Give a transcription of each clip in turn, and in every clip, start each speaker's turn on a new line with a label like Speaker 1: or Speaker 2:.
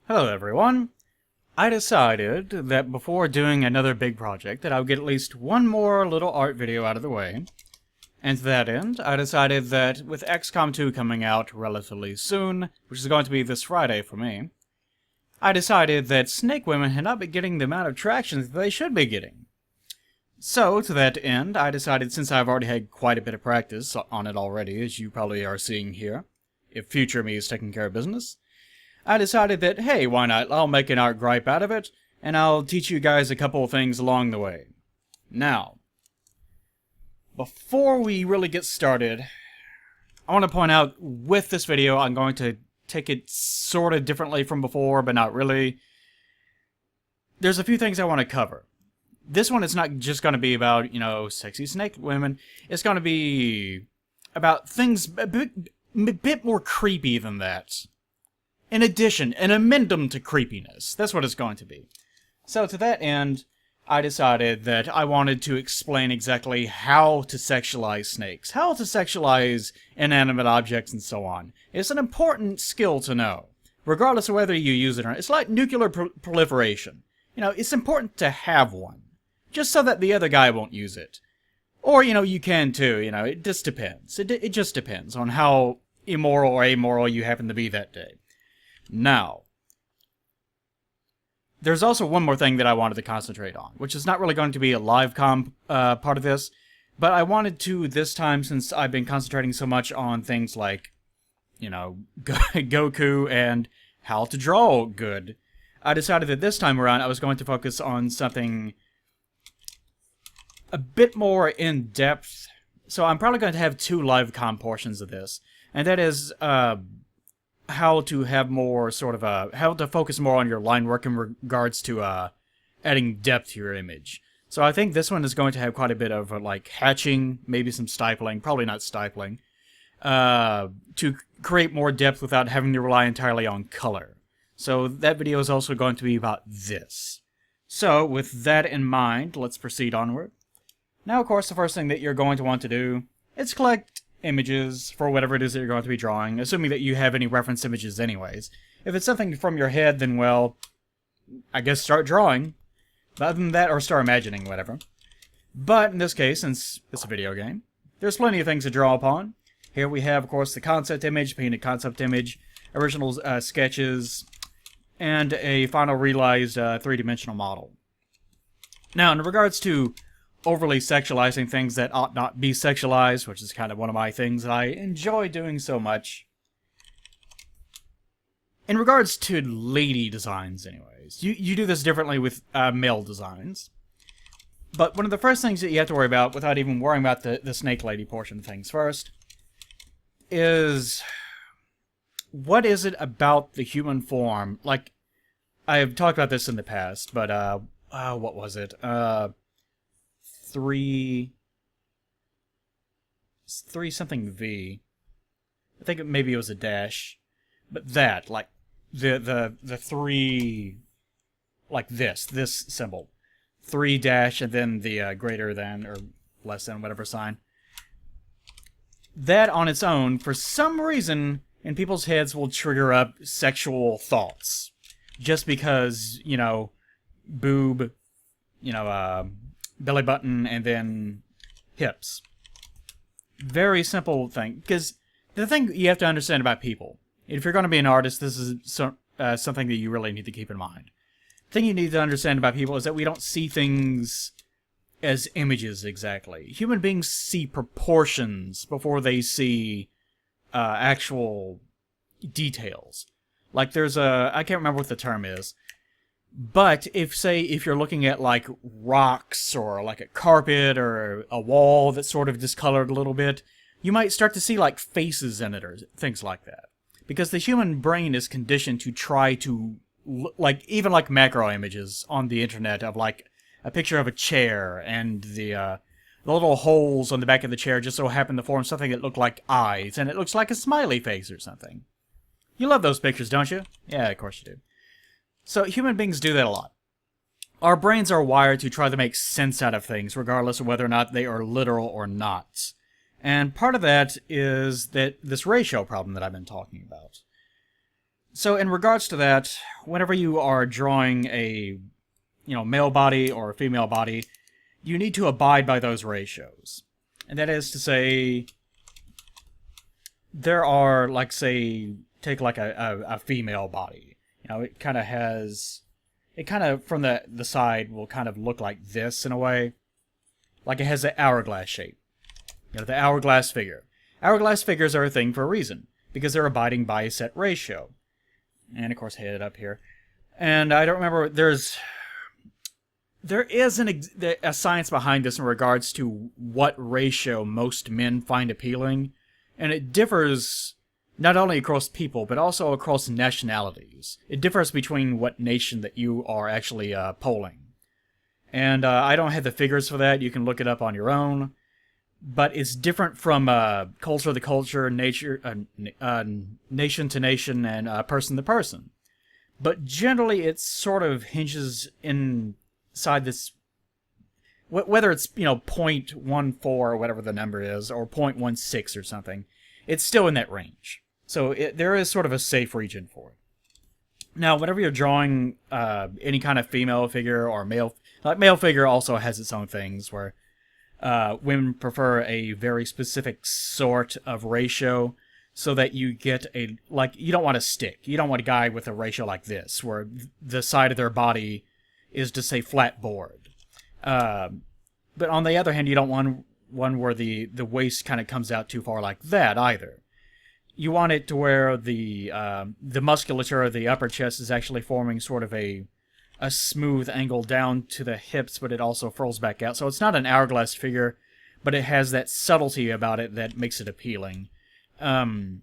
Speaker 1: Hello everyone! I decided that before doing another big project that I would get at least one more little art video out of the way. And to that end, I decided that with XCom 2 coming out relatively soon, which is going to be this Friday for me, I decided that snake women had not been getting the amount of traction that they should be getting. So, to that end, I decided, since I've already had quite a bit of practice on it already, as you probably are seeing here, if future me is taking care of business, I decided that, hey, why not? I'll make an art gripe out of it, and I'll teach you guys a couple of things along the way. Now, before we really get started, I want to point out, with this video, I'm going to take it sort of differently from before, but not really. There's a few things I want to cover. This one is not just going to be about, sexy snake women. It's going to be about things a bit more creepy than that. In addition, an amendum to creepiness. That's what it's going to be. So to that end, I decided that I wanted to explain exactly how to sexualize snakes, how to sexualize inanimate objects, and so on. It's an important skill to know, regardless of whether you use it or not. It's like nuclear proliferation. It's important to have one, just so that the other guy won't use it. Or, you can too, it just depends. It just depends on how immoral or amoral you happen to be that day. Now, there's also one more thing that I wanted to concentrate on, which is not really going to be a live part of this, but I wanted to this time, since I've been concentrating so much on things like, Goku and how to draw good. I decided that this time around I was going to focus on something a bit more in-depth. So I'm probably going to have two live com portions of this, and that is, how to have more sort of how to focus more on your line work in regards to adding depth to your image. So I think this one is going to have quite a bit of like hatching, maybe some stippling, probably not stippling, to create more depth without having to rely entirely on color. So that video is also going to be about this. So with that in mind, let's proceed onward. Now, of course, the first thing that you're going to want to do is collect images for whatever it is that you're going to be drawing, assuming that you have any reference images anyways. If it's something from your head, then, well, I guess start drawing. But other than that, or start imagining, whatever. But in this case, since it's a video game, there's plenty of things to draw upon. Here we have, of course, the concept image, painted concept image, original sketches, and a final realized three-dimensional model. Now, in regards to overly sexualizing things that ought not be sexualized, which is kind of one of my things that I enjoy doing so much. In regards to lady designs, anyways, you do this differently with male designs. But one of the first things that you have to worry about, without even worrying about the snake lady portion of things first, is what is it about the human form? Like, I've talked about this in the past, but, what was it? Three something V. I think maybe it was a dash. But that, like, the three, like this symbol. 3 dash and then the greater than or less than whatever sign. That on its own, for some reason, in people's heads will trigger up sexual thoughts. Just because, boob, belly button, and then hips. Very simple thing. Because the thing you have to understand about people, if you're going to be an artist, this is something that you really need to keep in mind. The thing you need to understand about people is that we don't see things as images exactly. Human beings see proportions before they see actual details. Like there's I can't remember what the term is. But if you're looking at like rocks or like a carpet or a wall that's sort of discolored a little bit, you might start to see like faces in it or things like that. Because the human brain is conditioned to try to, even like macro images on the internet of like a picture of a chair and the little holes on the back of the chair just so happen to form something that look like eyes, and it looks like a smiley face or something. You love those pictures, don't you? Yeah, of course you do. So human beings do that a lot. Our brains are wired to try to make sense out of things, regardless of whether or not they are literal or not. And part of that is this ratio problem that I've been talking about. So in regards to that, whenever you are drawing a, male body or a female body, you need to abide by those ratios. And that is to say, there are, like, say, take like a female body. It kind of has, it kind of, from the side, will kind of look like this in a way. Like it has an hourglass shape. The hourglass figure. Hourglass figures are a thing for a reason, because they're abiding by a set ratio. And of course, head up here. And I don't remember, there is a science behind this in regards to what ratio most men find appealing. And it differs not only across people, but also across nationalities. It differs between what nation that you are actually polling. And I don't have the figures for that. You can look it up on your own. But it's different from culture to culture, nation to nation, and person to person. But generally, it sort of hinges inside this. Whether it's 0.14 or whatever the number is, or 0.16 or something, it's still in that range. So there is sort of a safe region for it. Now, whenever you're drawing any kind of female figure or male figure, also has its own things where. Women prefer a very specific sort of ratio so that you get you don't want a stick. You don't want a guy with a ratio like this, where the side of their body is just a flat board. But on the other hand, you don't want one where the waist kind of comes out too far like that either. You want it to where the musculature of the upper chest is actually forming sort of a smooth angle down to the hips, but it also furls back out. So it's not an hourglass figure, but it has that subtlety about it that makes it appealing. And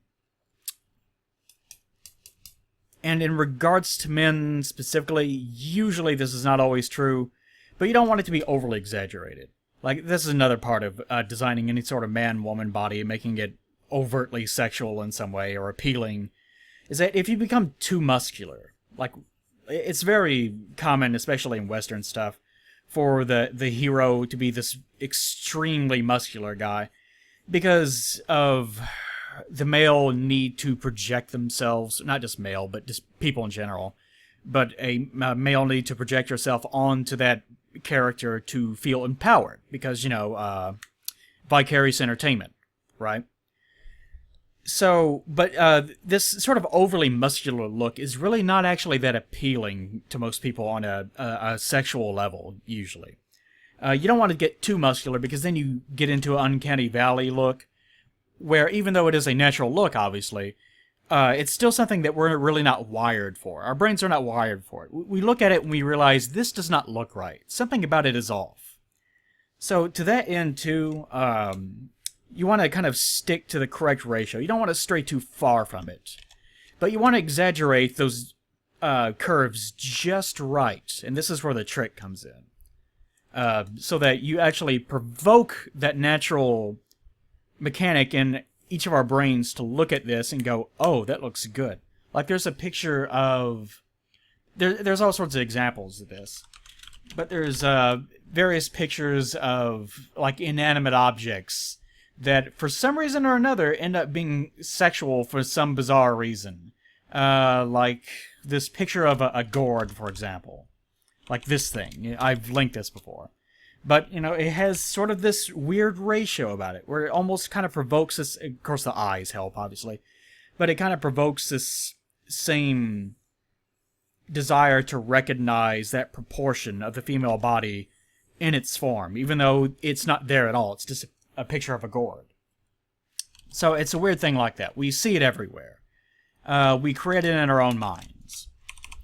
Speaker 1: in regards to men specifically, usually this is not always true, but you don't want it to be overly exaggerated. Like, this is another part of designing any sort of man-woman body, making it overtly sexual in some way or appealing, is that if you become too muscular, like, it's very common, especially in Western stuff, for the hero to be this extremely muscular guy because of the male need to project themselves, not just male, but just people in general, but a male need to project yourself onto that character to feel empowered because, vicarious entertainment, right? So, but this sort of overly muscular look is really not actually that appealing to most people on a sexual level, usually. You don't want to get too muscular because then you get into an uncanny valley look, where even though it is a natural look, obviously, it's still something that we're really not wired for. Our brains are not wired for it. We look at it and we realize this does not look right. Something about it is off. So, to that end, too, you want to kind of stick to the correct ratio. You don't want to stray too far from it. But you want to exaggerate those curves just right. And this is where the trick comes in. So that you actually provoke that natural mechanic in each of our brains to look at this and go, oh, that looks good. Like there's a picture of... There's all sorts of examples of this. But there's various pictures of like inanimate objects that for some reason or another end up being sexual for some bizarre reason. Like this picture of a gourd, for example. Like this thing. I've linked this before. But, it has sort of this weird ratio about it, where it almost kind of provokes this... Of course, the eyes help, obviously. But it kind of provokes this same desire to recognize that proportion of the female body in its form, even though it's not there at all. It's just a picture of a gourd. So it's a weird thing like that. We see it everywhere. We create it in our own minds.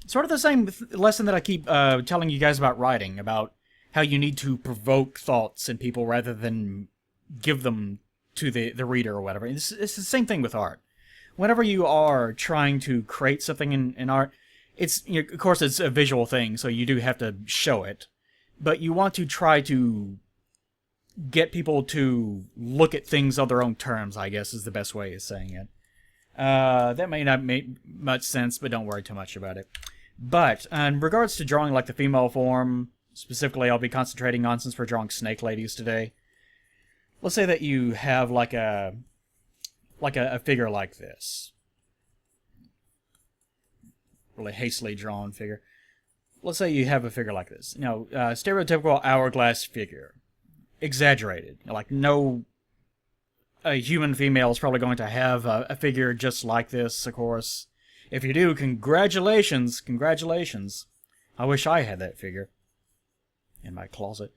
Speaker 1: Sort of the same lesson that I keep telling you guys about writing, about how you need to provoke thoughts in people rather than give them to the reader or whatever. It's the same thing with art. Whenever you are trying to create something in art, it's of course it's a visual thing, so you do have to show it. But you want to try to get people to look at things on their own terms, I guess is the best way of saying it. That may not make much sense, but don't worry too much about it. But in regards to drawing like the female form, specifically I'll be concentrating on since we're drawing snake ladies today. Let's say that you have like a figure like this. really hastily drawn figure. Let's say you have a figure like this. You know, stereotypical hourglass figure. Exaggerated. Like, no a human female is probably going to have a figure just like this, of course. If you do, congratulations. Congratulations. I wish I had that figure in my closet.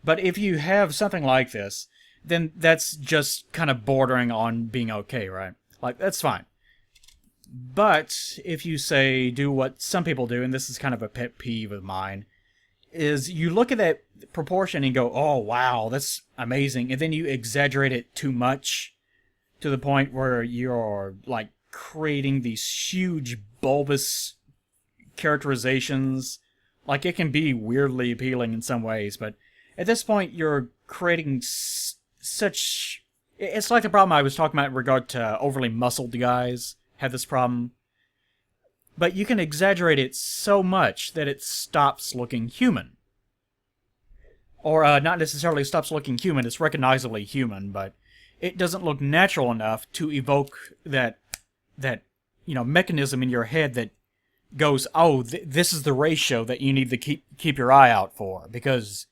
Speaker 1: But if you have something like this, then that's just kind of bordering on being okay, right? Like, that's fine. But if you, say, do what some people do, and this is kind of a pet peeve of mine, is you look at that proportion and go, oh, wow, that's amazing, and then you exaggerate it too much to the point where you're, like, creating these huge, bulbous characterizations. Like, it can be weirdly appealing in some ways, but at this point, you're creating such... It's like the problem I was talking about in regard to overly muscled guys have this problem. But you can exaggerate it so much that it stops looking human. Or not necessarily stops looking human, it's recognizably human, but it doesn't look natural enough to evoke that mechanism in your head that goes, oh, this is the ratio that you need to keep your eye out for, because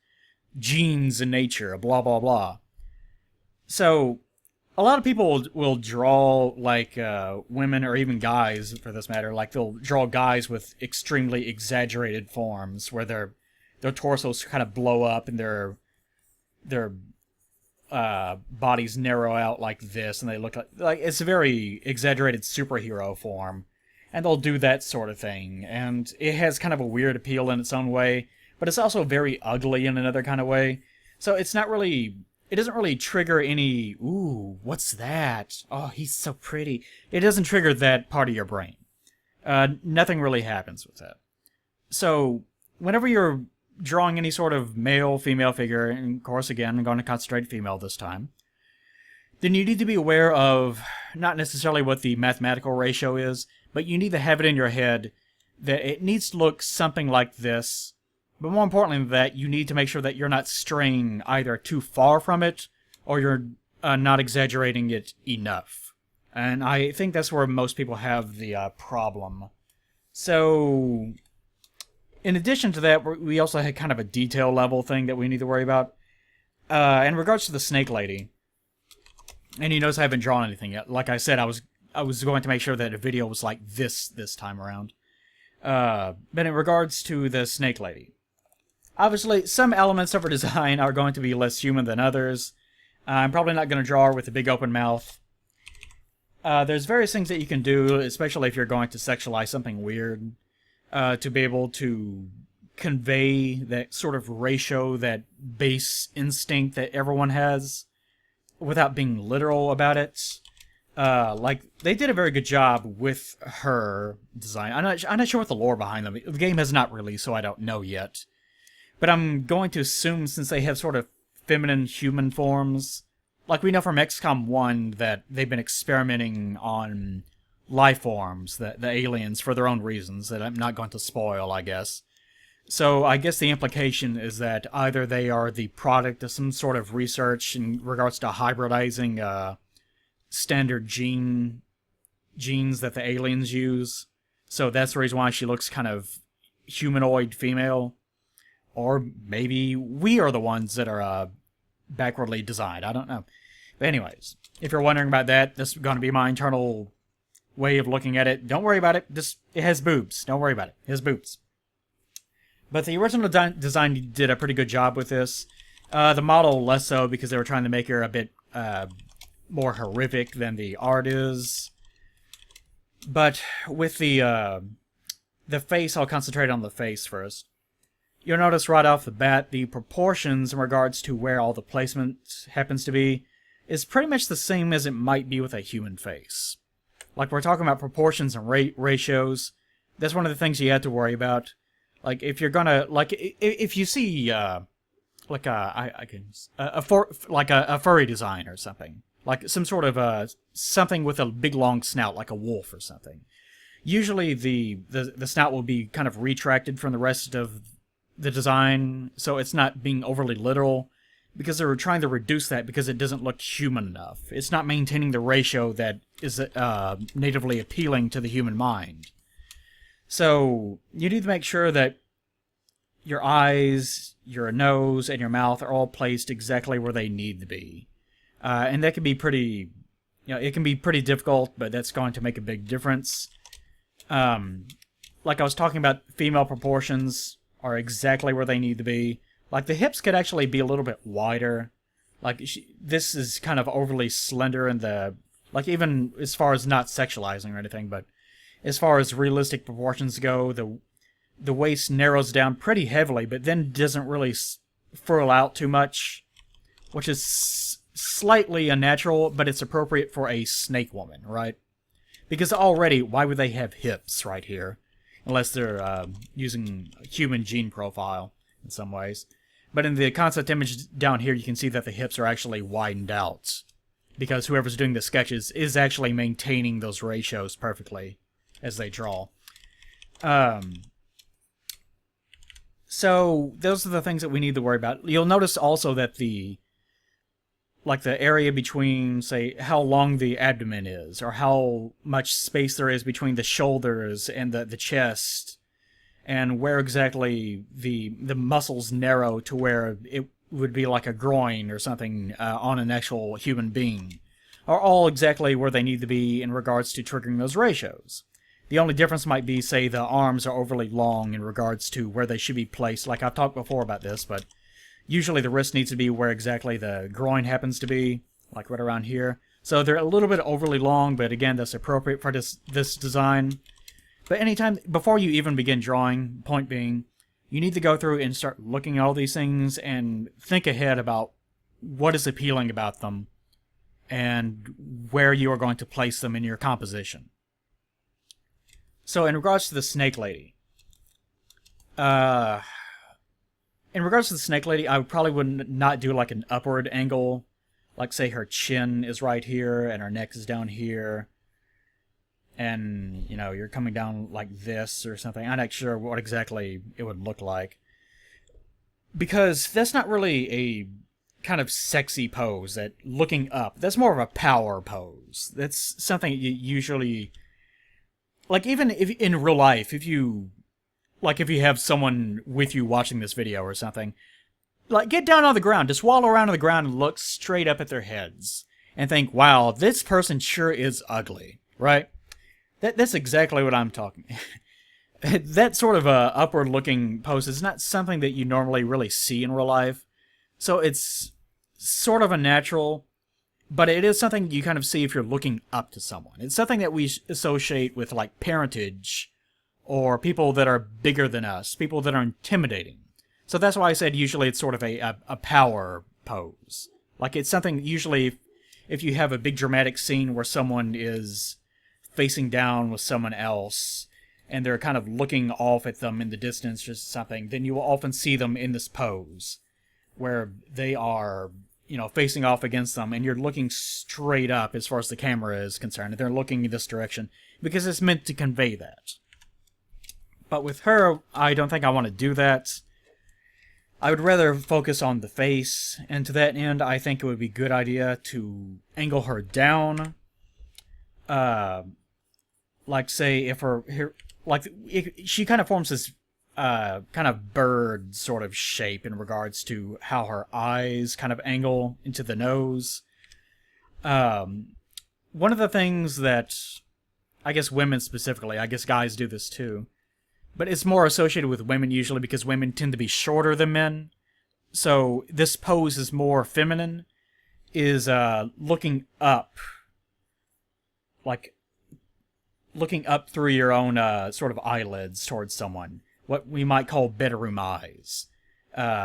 Speaker 1: genes and nature, blah, blah, blah. So, a lot of people will draw, like, women, or even guys, for this matter, like, they'll draw guys with extremely exaggerated forms, where their torsos kind of blow up, and their bodies narrow out like this, and they look like it's a very exaggerated superhero form. And they'll do that sort of thing, and it has kind of a weird appeal in its own way, but it's also very ugly in another kind of way. So it doesn't really trigger any, ooh, what's that? Oh, he's so pretty. It doesn't trigger that part of your brain. Nothing really happens with that. So, whenever you're drawing any sort of male, female figure, and of course, again, I'm going to concentrate female this time, then you need to be aware of not necessarily what the mathematical ratio is, but you need to have it in your head that it needs to look something like this. But more importantly than that, you need to make sure that you're not straying either too far from it, or you're not exaggerating it enough. And I think that's where most people have the problem. So, in addition to that, we also had kind of a detail level thing that we need to worry about. In regards to the snake lady, and you notice I haven't drawn anything yet. Like I said, I was going to make sure that a video was like this time around. But in regards to the snake lady, obviously some elements of her design are going to be less human than others. I'm probably not going to draw her with a big open mouth. There's various things that you can do, especially if you're going to sexualize something weird, to be able to convey that sort of ratio, that base instinct that everyone has, without being literal about it. Like, they did a very good job with her design. I'm not sure what the lore behind them. The game has not released, so I don't know yet. But I'm going to assume, since they have sort of feminine human forms, like we know from XCom 1 that they've been experimenting on life forms, the aliens, for their own reasons that I'm not going to spoil, I guess. So I guess the implication is that either they are the product of some sort of research in regards to hybridizing standard genes that the aliens use. So that's the reason why she looks kind of humanoid female. Or maybe we are the ones that are backwardly designed. I don't know. But anyways, if you're wondering about that, this is going to be my internal way of looking at it. Don't worry about it. It has boobs. Don't worry about it. It has boobs. But the original design did a pretty good job with this. The model less so, because they were trying to make her a bit more horrific than the art is. But with the face, I'll concentrate on the face first. You'll notice right off the bat, the proportions in regards to where all the placement happens to be is pretty much the same as it might be with a human face. Like, we're talking about proportions and ratios. That's one of the things you have to worry about. Like, if you're gonna, like, if you see, like a furry design or something, like some sort of something with a big long snout, like a wolf or something. Usually the snout will be kind of retracted from the rest of the design, so it's not being overly literal, because they were trying to reduce that because it doesn't look human enough. It's not maintaining the ratio that is natively appealing to the human mind. So you need to make sure that your eyes, your nose, and your mouth are all placed exactly where they need to be. And that can be pretty, it can be pretty difficult, but that's going to make a big difference. Like I was talking about, female proportions are exactly where they need to be. Like the hips could actually be a little bit wider. Like this is kind of overly slender in the, like even as far as not sexualizing or anything, but as far as realistic proportions go, the waist narrows down pretty heavily, but then doesn't really furl out too much, which is slightly unnatural, but it's appropriate for a snake woman, right? Because already, why would they have hips right here? Unless they're using human gene profile in some ways. But in the concept image down here, you can see that the hips are actually widened out. Because whoever's doing the sketches is actually maintaining those ratios perfectly as they draw. So those are the things that we need to worry about. You'll notice also that the area between, say, how long the abdomen is, or how much space there is between the shoulders and the chest, and where exactly the muscles narrow to where it would be like a groin or something on an actual human being, are all exactly where they need to be in regards to triggering those ratios. The only difference might be, say, the arms are overly long in regards to where they should be placed. Like I've talked before about this, but usually the wrist needs to be where exactly the groin happens to be, like right around here. So they're a little bit overly long, but again, that's appropriate for this design. But anytime, before you even begin drawing, point being, you need to go through and start looking at all these things and think ahead about what is appealing about them and where you are going to place them in your composition. So in regards to the snake lady, I would probably not do like an upward angle, like say her chin is right here and her neck is down here, and you're coming down like this or something. I'm not sure what exactly it would look like, because that's not really a kind of sexy pose. That looking up, that's more of a power pose. That's something you usually, like, even if in real life, if you have someone with you watching this video or something, like, get down on the ground, just wallow around on the ground and look straight up at their heads and think, wow, this person sure is ugly, right? That's exactly what I'm talking. That sort of upward-looking pose is not something that you normally really see in real life, so it's sort of unnatural, but it is something you kind of see if you're looking up to someone. It's something that we associate with, like, parentage, or people that are bigger than us, people that are intimidating. So that's why I said usually it's sort of a power pose. Like, it's something, usually, if you have a big dramatic scene where someone is facing down with someone else, and they're kind of looking off at them in the distance or something, then you will often see them in this pose, where they are, facing off against them, and you're looking straight up as far as the camera is concerned, and they're looking in this direction, because it's meant to convey that. But with her, I don't think I want to do that. I would rather focus on the face, and to that end, I think it would be a good idea to angle her down. Like, say, if she kind of forms this kind of bird sort of shape in regards to how her eyes kind of angle into the nose. One of the things that, I guess women specifically, I guess guys do this too, but it's more associated with women usually because women tend to be shorter than men. So this pose is more feminine, is looking up, like looking up through your own sort of eyelids towards someone, what we might call bedroom eyes,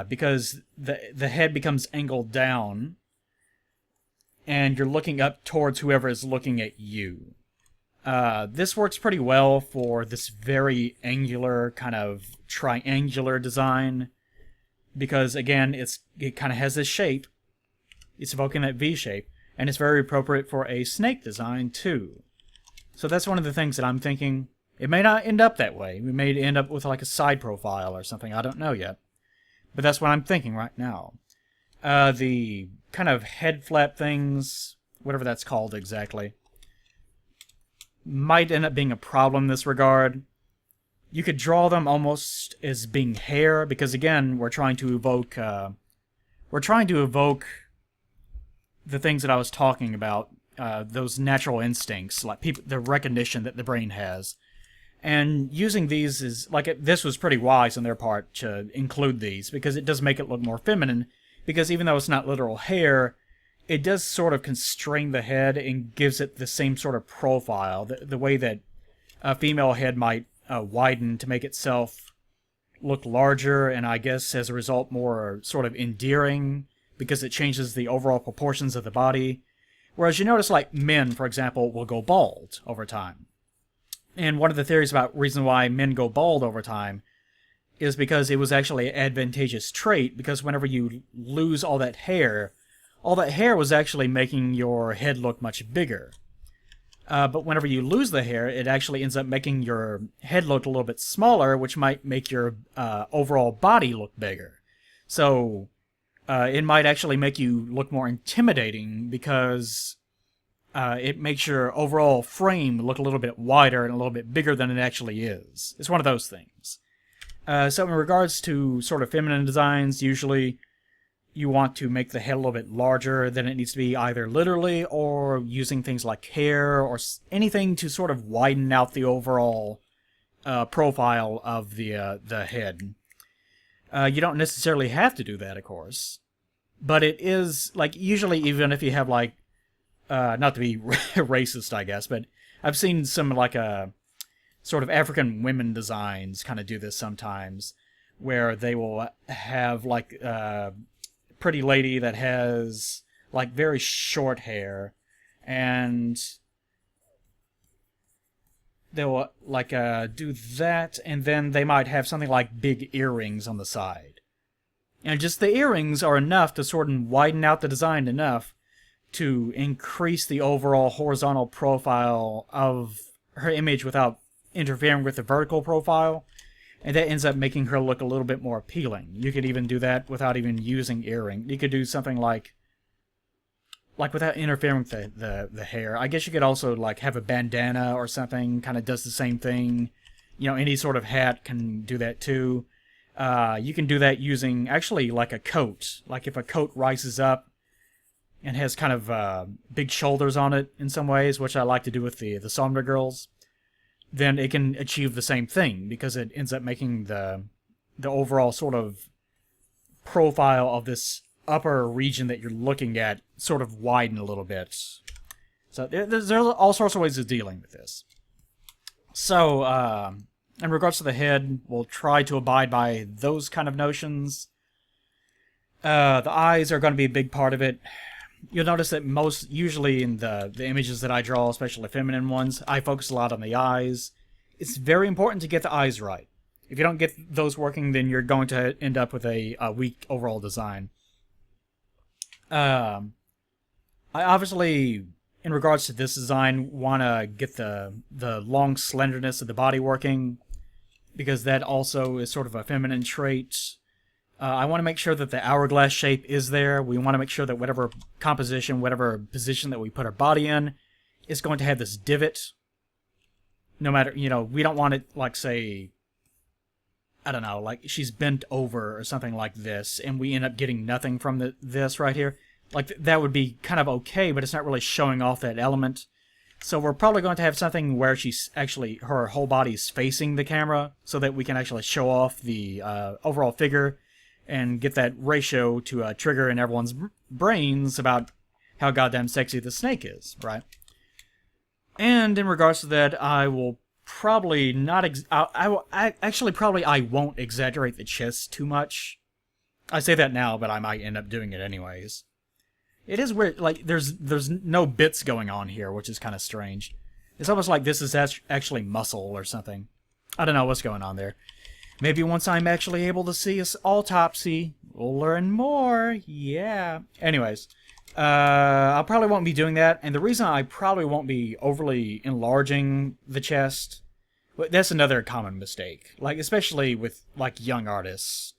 Speaker 1: because the head becomes angled down, and you're looking up towards whoever is looking at you. This works pretty well for this very angular, kind of triangular design, because again, it kind of has this shape. It's evoking that V shape, and it's very appropriate for a snake design too. So that's one of the things that I'm thinking. It may not end up that way. We may end up with like a side profile or something. I don't know yet. But that's what I'm thinking right now. The kind of head flap things, whatever that's called exactly, might end up being a problem in this regard. you could draw them almost as being hair, because again, we're trying to evoke the things that I was talking about, those natural instincts, like the recognition that the brain has. And using these is, this was pretty wise on their part to include these, because it does make it look more feminine, because even though it's not literal hair, it does sort of constrain the head and gives it the same sort of profile, the way that a female head might widen to make itself look larger, and I guess as a result more sort of endearing, because it changes the overall proportions of the body. Whereas you notice, like, men, for example, will go bald over time. And one of the theories about reason why men go bald over time is because it was actually an advantageous trait, because whenever you lose all that hair was actually making your head look much bigger. But whenever you lose the hair, it actually ends up making your head look a little bit smaller, which might make your overall body look bigger. So it might actually make you look more intimidating, because it makes your overall frame look a little bit wider and a little bit bigger than it actually is. It's one of those things. So in regards to sort of feminine designs, usually you want to make the head a little bit larger than it needs to be, either literally or using things like hair or anything to sort of widen out the overall profile of the head. You don't necessarily have to do that, of course. But it is, like, usually even if you have, like, not to be racist, I guess, but I've seen some, like, sort of African women designs kind of do this sometimes, where they will have, like, a pretty lady that has, like, very short hair, and they'll, like, do that, and then they might have something like big earrings on the side. And just the earrings are enough to sort of widen out the design enough to increase the overall horizontal profile of her image without interfering with the vertical profile, and that ends up making her look a little bit more appealing. You could even do that without even using earring. You could do something like without interfering with the hair. I guess you could also, like, have a bandana or something, kind of does the same thing. You know, any sort of hat can do that too. You can do that using, actually, like a coat. Like if a coat rises up and has kind of big shoulders on it in some ways, which I like to do with the Somna girls, then it can achieve the same thing, because it ends up making the overall sort of profile of this upper region that you're looking at sort of widen a little bit. So there's all sorts of ways of dealing with this. So, in regards to the head, we'll try to abide by those kind of notions. The eyes are going to be a big part of it. You'll notice that usually in the images that I draw, especially feminine ones, I focus a lot on the eyes. It's very important to get the eyes right. If you don't get those working, then you're going to end up with a weak overall design. I obviously, in regards to this design, want to get the long slenderness of the body working, because that also is sort of a feminine trait. I want to make sure that the hourglass shape is there. We want to make sure that whatever composition, whatever position that we put our body in, is going to have this divot. No matter, we don't want it, like, say, I don't know, like she's bent over or something like this, and we end up getting nothing from this right here. Like, that would be kind of okay, but it's not really showing off that element. So we're probably going to have something where she's actually, her whole body's facing the camera, so that we can actually show off the overall figure, and get that ratio to trigger in everyone's brains about how goddamn sexy the snake is, right? And in regards to that, I will probably not... I won't exaggerate the chest too much. I say that now, but I might end up doing it anyways. It is weird, like, there's no bits going on here, which is kind of strange. It's almost like this is actually muscle or something. I don't know what's going on there. Maybe once I'm actually able to see an autopsy, we'll learn more. Yeah. Anyways, I probably won't be doing that, and the reason I probably won't be overly enlarging the chest, that's another common mistake. Like, especially with, like, young artists.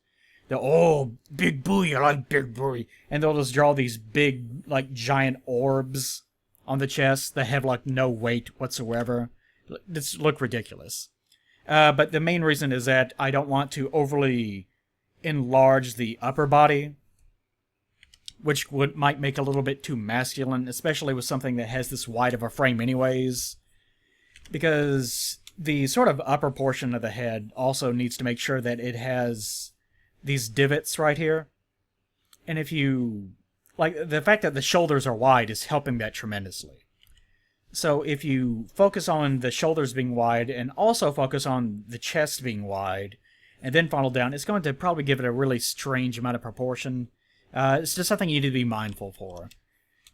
Speaker 1: They'll, big booty, I like big booty. And they'll just draw these big, like, giant orbs on the chest that have, like, no weight whatsoever. This look ridiculous. But the main reason is that I don't want to overly enlarge the upper body, which might make a little bit too masculine, especially with something that has this wide of a frame anyways. Because the sort of upper portion of the head also needs to make sure that it has these divots right here. And if you... like, the fact that the shoulders are wide is helping that tremendously. So if you focus on the shoulders being wide and also focus on the chest being wide, and then funnel down, it's going to probably give it a really strange amount of proportion. It's just something you need to be mindful for.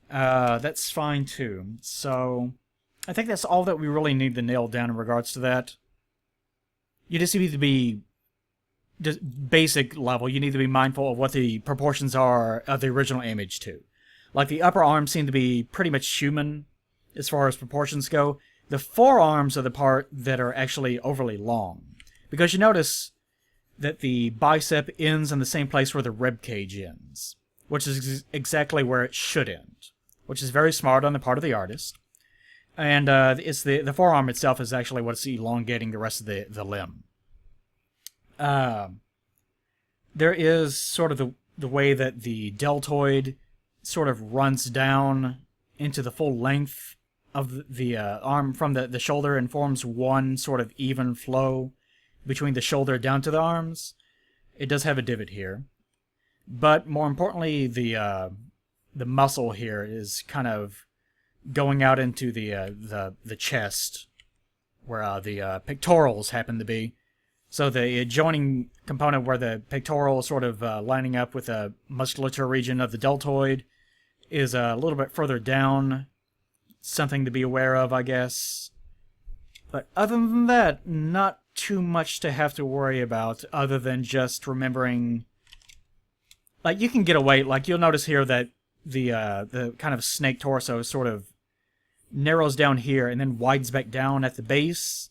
Speaker 1: That's fine too. So I think that's all that we really need to nail down in regards to that. You just need to be just basic level. You need to be mindful of what the proportions are of the original image too. Like the upper arms seem to be pretty much human as far as proportions go. The forearms are the part that are actually overly long. Because you notice that the bicep ends in the same place where the rib cage ends, which is exactly where it should end, which is very smart on the part of the artist. And it's the forearm itself is actually what's elongating the rest of the limb. There is sort of the way that the deltoid sort of runs down into the full length of the arm from the shoulder and forms one sort of even flow between the shoulder down to the arms. It does have a divot here. But more importantly, the muscle here is kind of going out into the chest, where the pectorals happen to be. So the adjoining component where the pectoral is sort of lining up with the musculature region of the deltoid is a little bit further down. Something to be aware of, I guess. But other than that, not too much to have to worry about, other than just remembering... like, you can get away... like, you'll notice here that the kind of snake torso sort of narrows down here and then widens back down at the base.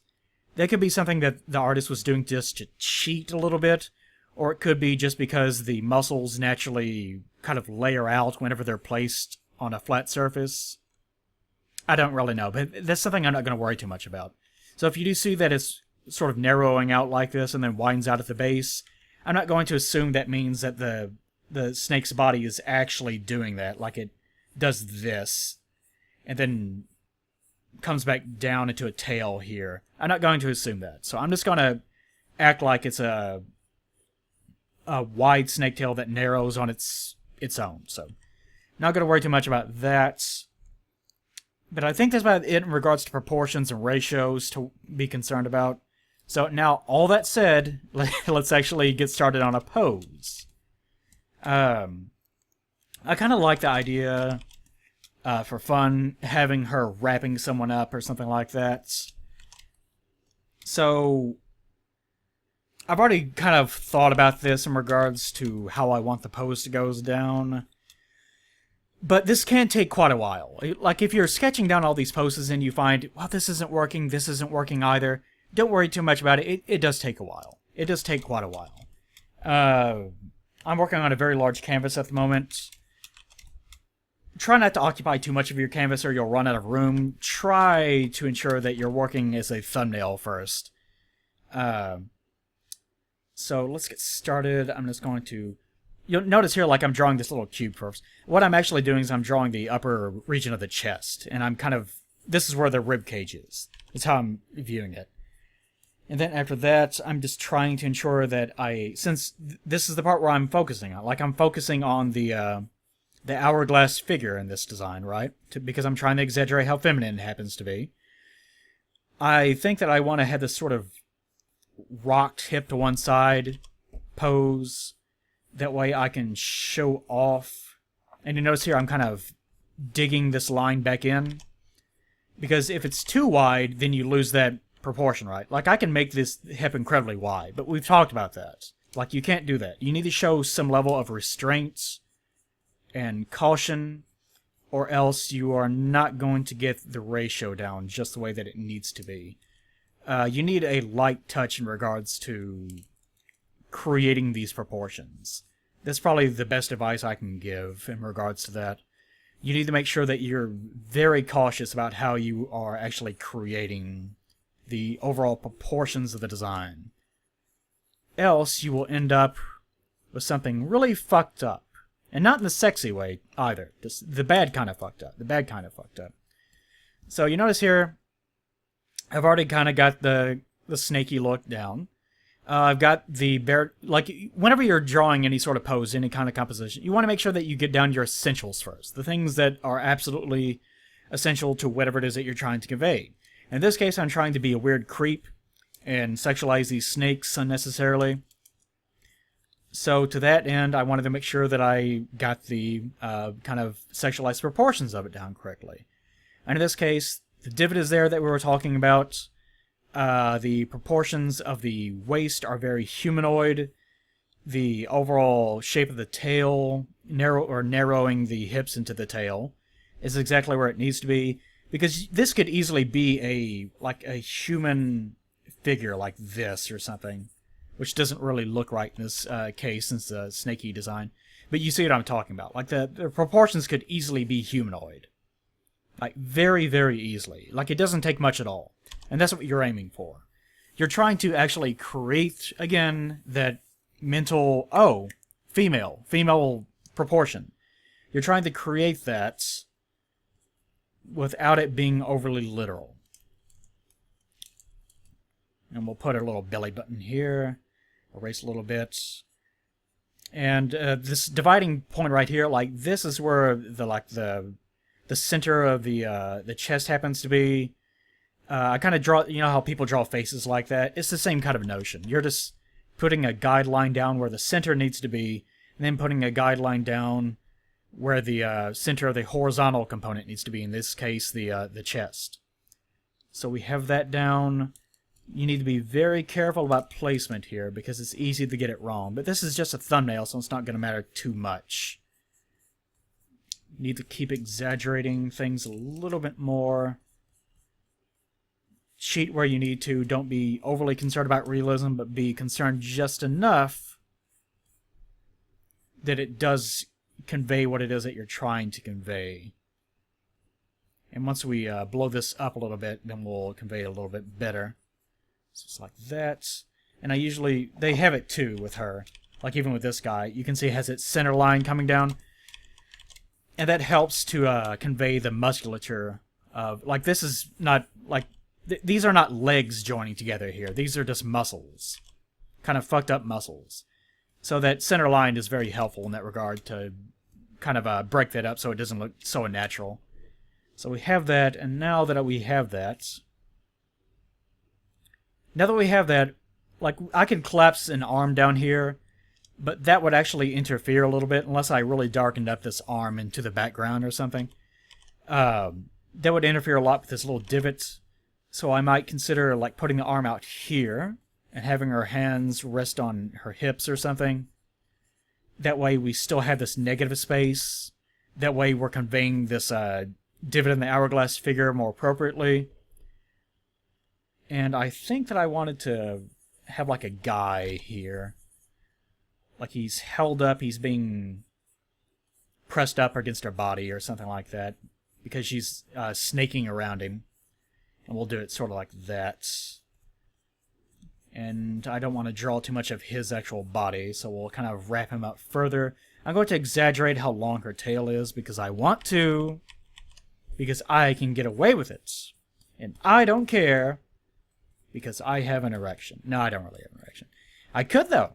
Speaker 1: That could be something that the artist was doing just to cheat a little bit, or it could be just because the muscles naturally kind of layer out whenever they're placed on a flat surface. I don't really know, but that's something I'm not going to worry too much about. So if you do see that it's sort of narrowing out like this and then widens out at the base, I'm not going to assume that means that the snake's body is actually doing that, like it does this, and then comes back down into a tail here. I'm not going to assume that. So I'm just going to act like it's a wide snake tail that narrows on its own. So not going to worry too much about that. But I think that's about it in regards to proportions and ratios to be concerned about. So now, all that said, let's actually get started on a pose. I kind of like the idea, for fun, having her wrapping someone up or something like that. So, I've already kind of thought about this in regards to how I want the pose to go down. But this can take quite a while. Like, if you're sketching down all these poses and you find, well, this isn't working either, don't worry too much about it. It does take a while. It does take quite a while. I'm working on a very large canvas at the moment. Try not to occupy too much of your canvas or you'll run out of room. Try to ensure that you're working as a thumbnail first. So let's get started. I'm just going to... you'll notice here, like, I'm drawing this little cube first. What I'm actually doing is I'm drawing the upper region of the chest. And I'm kind of... this is where the rib cage is. That's how I'm viewing it. And then after that, I'm just trying to ensure that since this is the part where I'm focusing on. Like, I'm focusing on the hourglass figure in this design, right? Because I'm trying to exaggerate how feminine it happens to be. I think that I want to have this sort of rocked hip to one side pose. That way I can show off. And you notice here I'm kind of digging this line back in. Because if it's too wide, then you lose that proportion, right? Like, I can make this hip incredibly wide, but we've talked about that. Like, you can't do that. You need to show some level of restraint and caution, or else you are not going to get the ratio down just the way that it needs to be. You need a light touch in regards to creating these proportions. That's probably the best advice I can give in regards to that. You need to make sure that you're very cautious about how you are actually creating the overall proportions of the design. Else, you will end up with something really fucked up. And not in the sexy way, either. Just the bad kind of fucked up. The bad kind of fucked up. So, you notice here, I've already kind of got the snaky look down. I've got the bare... Like, whenever you're drawing any sort of pose, any kind of composition, you want to make sure that you get down your essentials first. The things that are absolutely essential to whatever it is that you're trying to convey. In this case, I'm trying to be a weird creep and sexualize these snakes unnecessarily. So to that end, I wanted to make sure that I got the kind of sexualized proportions of it down correctly. And in this case, the divot is there that we were talking about. The proportions of the waist are very humanoid. The overall shape of the tail, narrowing the hips into the tail, is exactly where it needs to be. Because this could easily be a human figure like this or something. Which doesn't really look right in this case since the snaky design. But you see what I'm talking about. Like the proportions could easily be humanoid. Like very, very easily. Like it doesn't take much at all. And that's what you're aiming for. You're trying to actually create, again, that mental, female proportion. You're trying to create that without it being overly literal. And we'll put a little belly button here. Erase a little bit. And this dividing point right here, like this is where the center of the chest happens to be. I kind of draw, you know how people draw faces like that? It's the same kind of notion. You're just putting a guideline down where the center needs to be, and then putting a guideline down where the center of the horizontal component needs to be, in this case, the chest. So we have that down. You need to be very careful about placement here, because it's easy to get it wrong. But this is just a thumbnail, so it's not going to matter too much. You need to keep exaggerating things a little bit more. Cheat where you need to. Don't be overly concerned about realism, but be concerned just enough that it does convey what it is that you're trying to convey. And once we blow this up a little bit, then we'll convey it a little bit better. So it's like that. And they have it too with her. Like even with this guy, you can see it has its center line coming down. And that helps to convey the musculature of, like this is not, like, these are not legs joining together here. These are just muscles. Kind of fucked up muscles. So that center line is very helpful in that regard to kind of break that up so it doesn't look so unnatural. So we have that, and now that we have that... like, I could collapse an arm down here, but that would actually interfere a little bit unless I really darkened up this arm into the background or something. That would interfere a lot with this little divot. So I might consider, like, putting the arm out here and having her hands rest on her hips or something. That way we still have this negative space. That way we're conveying this divot in the hourglass figure more appropriately. And I think that I wanted to have like a guy here. Like he's held up, he's being pressed up against her body or something like that. Because she's snaking around him. And we'll do it sort of like that. And I don't want to draw too much of his actual body, so we'll kind of wrap him up further. I'm going to exaggerate how long her tail is because I want to. Because I can get away with it. And I don't care. Because I have an erection. No, I don't really have an erection. I could, though.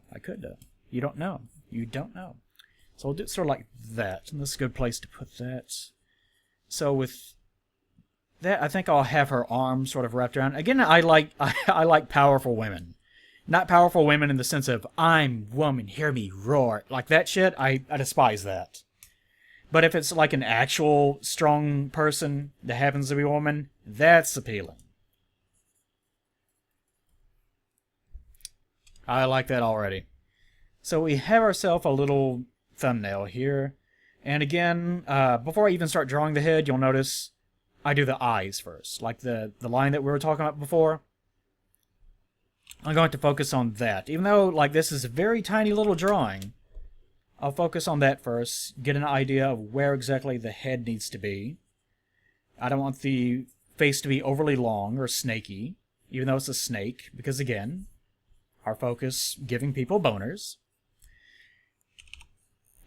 Speaker 1: You don't know. You don't know. So we'll do it sort of like that. And this is a good place to put that. So with that, I think I'll have her arms sort of wrapped around. Again, I like powerful women. Not powerful women in the sense of, I'm woman, hear me roar. Like that shit, I despise that. But if it's like an actual strong person that happens to be a woman, that's appealing. I like that already. So we have ourselves a little thumbnail here. And again, before I even start drawing the head, you'll notice I do the eyes first. Like the line that we were talking about before. I'm going to focus on that. Even though like this is a very tiny little drawing, I'll focus on that first. Get an idea of where exactly the head needs to be. I don't want the face to be overly long or snaky. even though it's a snake, because again, our focus, giving people boners.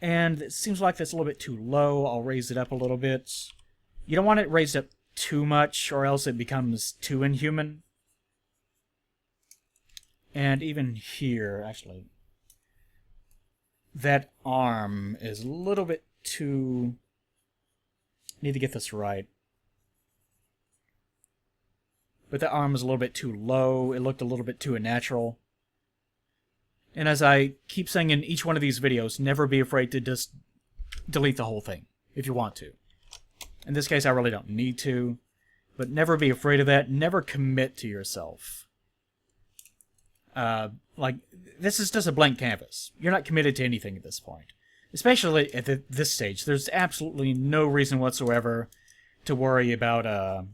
Speaker 1: And it seems like that's a little bit too low. I'll raise it up a little bit. You don't want it raised up too much, or else it becomes too inhuman. And even here, actually, that arm is a little bit too... Need to get this right. But that arm is a little bit too low. It looked a little bit too unnatural. And as I keep saying in each one of these videos, never be afraid to just delete the whole thing, if you want to. In this case, I really don't need to. But never be afraid of that. Never commit to yourself. Like, this is just a blank canvas. You're not committed to anything at this point. Especially at this stage. There's absolutely no reason whatsoever to worry about,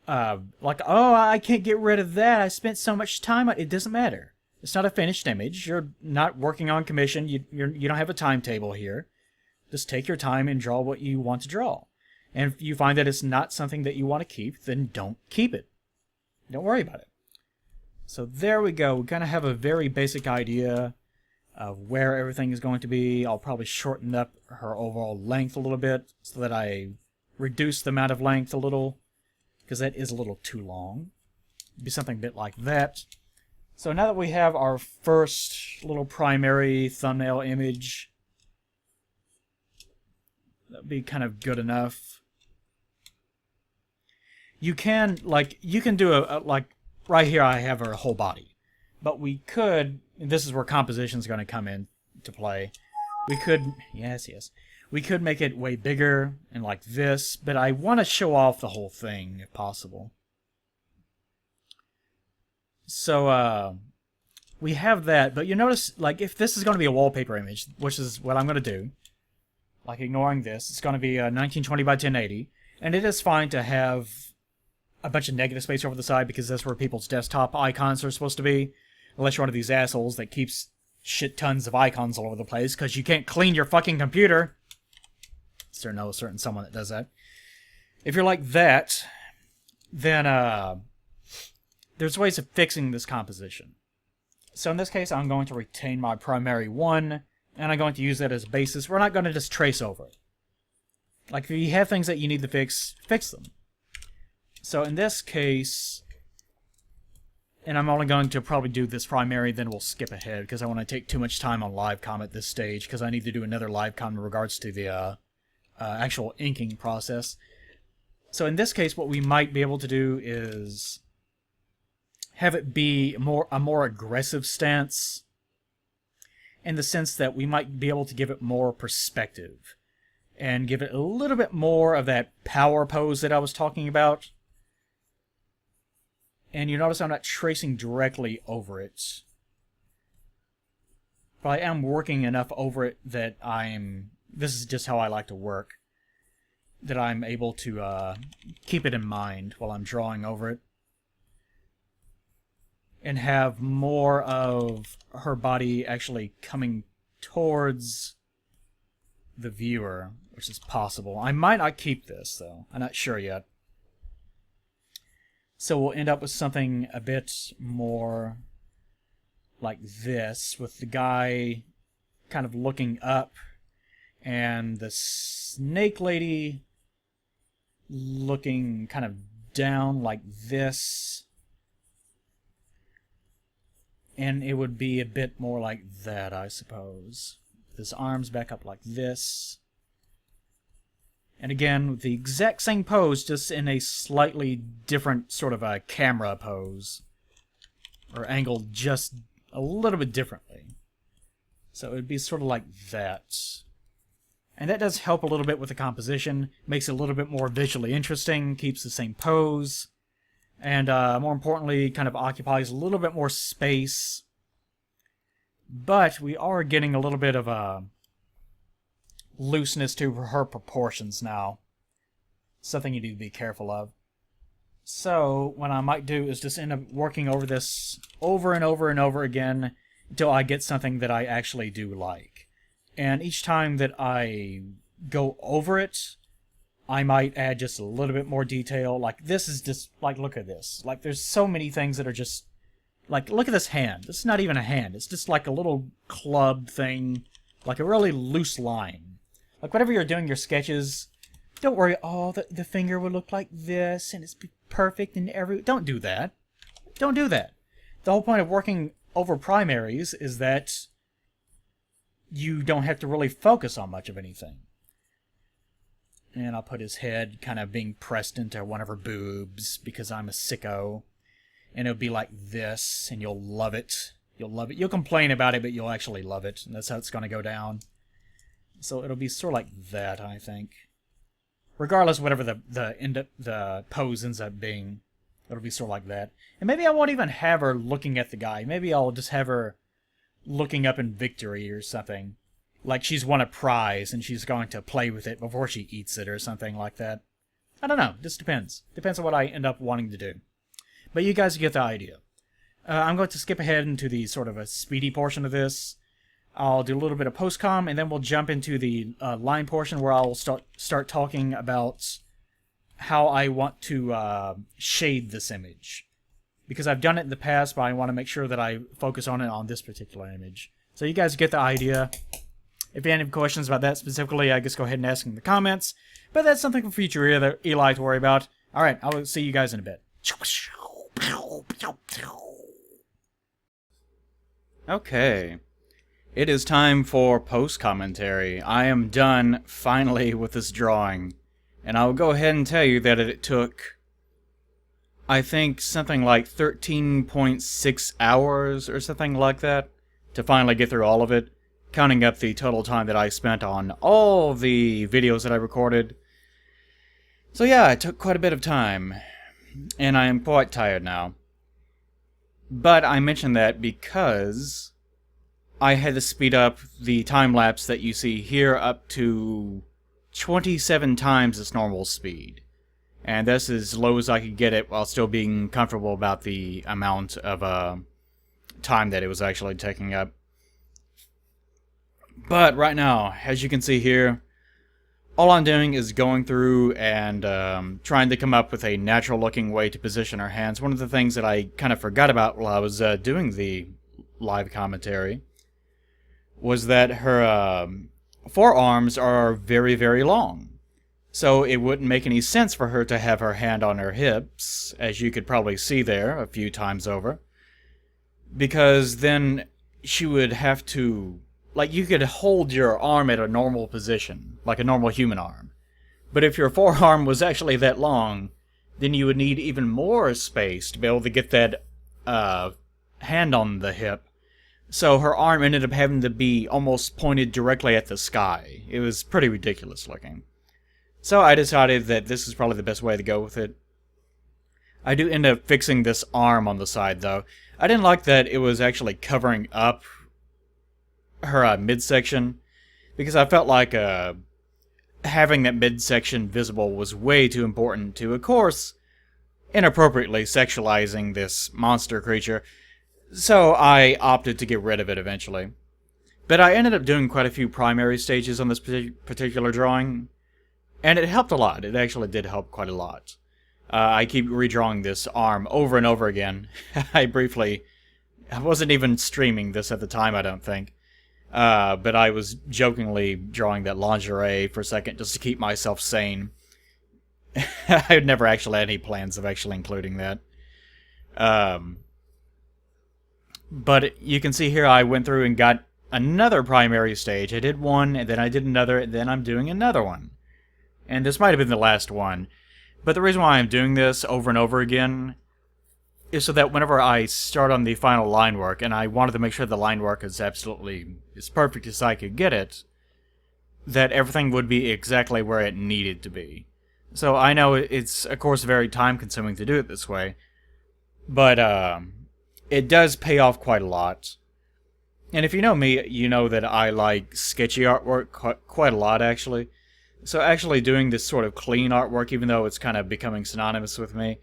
Speaker 1: like, oh, I can't get rid of that. I spent so much time on it. It doesn't matter. It's not a finished image. You're not working on commission. You don't have a timetable here. Just take your time and draw what you want to draw. And if you find that it's not something that you want to keep, then don't keep it. Don't worry about it. So there we go. We kind of have a very basic idea of where everything is going to be. I'll probably shorten up her overall length a little bit so that I reduce the amount of length a little, because that is a little too long. It'd be something a bit like that. So now that we have our first little primary thumbnail image, that'd be kind of good enough. You can do like, right here I have her whole body. But we could, and this is where composition is going to come into play. We could, yes, we could make it way bigger and like this, but I want to show off the whole thing if possible. So, we have that, but you notice, like, if this is going to be a wallpaper image, which is what I'm going to do, like ignoring this, it's going to be 1920 by 1080, and it is fine to have a bunch of negative space over the side because that's where people's desktop icons are supposed to be, unless you're one of these assholes that keeps shit tons of icons all over the place because you can't clean your fucking computer. Is there no certain someone that does that? If you're like that, then, there's ways of fixing this composition. So in this case, I'm going to retain my primary one, and I'm going to use that as a basis. We're not going to just trace over it. Like, if you have things that you need to fix, fix them. So in this case, and I'm only going to probably do this primary, then we'll skip ahead, because I want to take too much time on LiveCom at this stage, because I need to do another LiveCom in regards to the actual inking process. So in this case, what we might be able to do is have it be a more aggressive stance, in the sense that we might be able to give it more perspective and give it a little bit more of that power pose that I was talking about. And you notice I'm not tracing directly over it, but I am working enough over it that this is just how I like to work, that I'm able to keep it in mind while I'm drawing over it. And have more of her body actually coming towards the viewer, which is possible. I might not keep this, though. I'm not sure yet. So we'll end up with something a bit more like this, with the guy kind of looking up, and the snake lady looking kind of down like this. And it would be a bit more like that, I suppose. His arms back up like this. And again, with the exact same pose, just in a slightly different sort of a camera pose. Or angled just a little bit differently. So it would be sort of like that. And that does help a little bit with the composition. Makes it a little bit more visually interesting. Keeps the same pose. And more importantly, kind of occupies a little bit more space. But we are getting a little bit of a looseness to her proportions now. Something you need to be careful of. So what I might do is just end up working over this over and over and over again until I get something that I actually do like. And each time that I go over it, I might add just a little bit more detail. Like, this is just, like, look at this. Like, there's so many things that are just, like, look at this hand. This is not even a hand. It's just like a little club thing, like a really loose line. Like, whenever you're doing your sketches, don't worry, oh, the finger would look like this, and it's perfect in every... Don't do that. Don't do that. The whole point of working over primaries is that you don't have to really focus on much of anything. And I'll put his head kind of being pressed into one of her boobs because I'm a sicko. And it'll be like this, and you'll love it. You'll love it. You'll complain about it, but you'll actually love it. And that's how it's going to go down. So it'll be sort of like that, I think. Regardless of whatever the pose ends up being, it'll be sort of like that. And maybe I won't even have her looking at the guy. Maybe I'll just have her looking up in victory or something. Like she's won a prize and she's going to play with it before she eats it or something like that. I don't know. Just depends. Depends on what I end up wanting to do. But you guys get the idea. I'm going to skip ahead into the sort of a speedy portion of this. I'll do a little bit of post-com, and then we'll jump into the line portion where I'll start talking about how I want to shade this image. Because I've done it in the past, but I want to make sure that I focus on it on this particular image. So you guys get the idea. If you have any questions about that specifically, I guess go ahead and ask in the comments. But that's something for future Eli to worry about. Alright, I will see you guys in a bit. Okay. It is time for post-commentary. I am done, finally, with this drawing. And I'll go ahead and tell you that it took, I think, something like 13.6 hours or something like that to finally get through all of it, counting up the total time that I spent on all the videos that I recorded. So yeah, it took quite a bit of time, and I am quite tired now. But I mention that because I had to speed up the time-lapse that you see here up to 27 times its normal speed. And that's as low as I could get it while still being comfortable about the amount of time that it was actually taking up. But right now, as you can see here, all I'm doing is going through and trying to come up with a natural-looking way to position her hands. One of the things that I kind of forgot about while I was doing the live commentary was that her forearms are very, very long. So it wouldn't make any sense for her to have her hand on her hips, as you could probably see there a few times over. Because then she would have to... Like, you could hold your arm at a normal position, like a normal human arm. But if your forearm was actually that long, then you would need even more space to be able to get that hand on the hip. So her arm ended up having to be almost pointed directly at the sky. It was pretty ridiculous looking. So I decided that this is probably the best way to go with it. I do end up fixing this arm on the side, though. I didn't like that it was actually covering up her midsection, because I felt like having that midsection visible was way too important to, of course, inappropriately sexualizing this monster creature. So I opted to get rid of it eventually. But I ended up doing quite a few primary stages on this particular drawing, and it helped a lot. It actually did help quite a lot. I keep redrawing this arm over and over again. I wasn't even streaming this at the time, I don't think. But I was jokingly drawing that lingerie for a second just to keep myself sane. I had never actually had any plans of actually including that. But you can see here I went through and got another primary stage. I did one, and then I did another, and then I'm doing another one. And this might have been the last one. But the reason why I'm doing this over and over again is so that whenever I start on the final line work, and I wanted to make sure the line work is absolutely as perfect as I could get it, that everything would be exactly where it needed to be. So I know it's, of course, very time-consuming to do it this way, but it does pay off quite a lot. And if you know me, you know that I like sketchy artwork quite a lot, actually. So actually doing this sort of clean artwork, even though it's kind of becoming synonymous with me,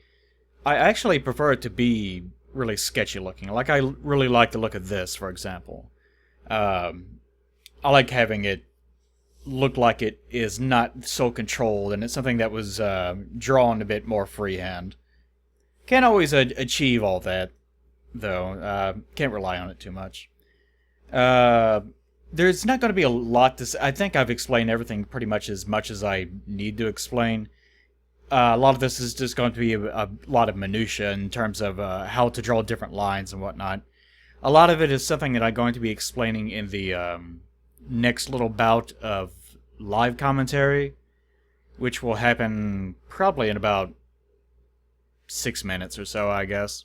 Speaker 1: I actually prefer it to be really sketchy looking. Like, I really like the look of this, for example. I like having it look like it is not so controlled, and it's something that was drawn a bit more freehand. Can't always achieve all that, though. Can't rely on it too much. There's not going to be a lot to say. I think I've explained everything pretty much as I need to explain. A lot of this is just going to be a lot of minutia in terms of how to draw different lines and whatnot. A lot of it is something that I'm going to be explaining in the next little bout of live commentary, which will happen probably in about 6 minutes or so, I guess.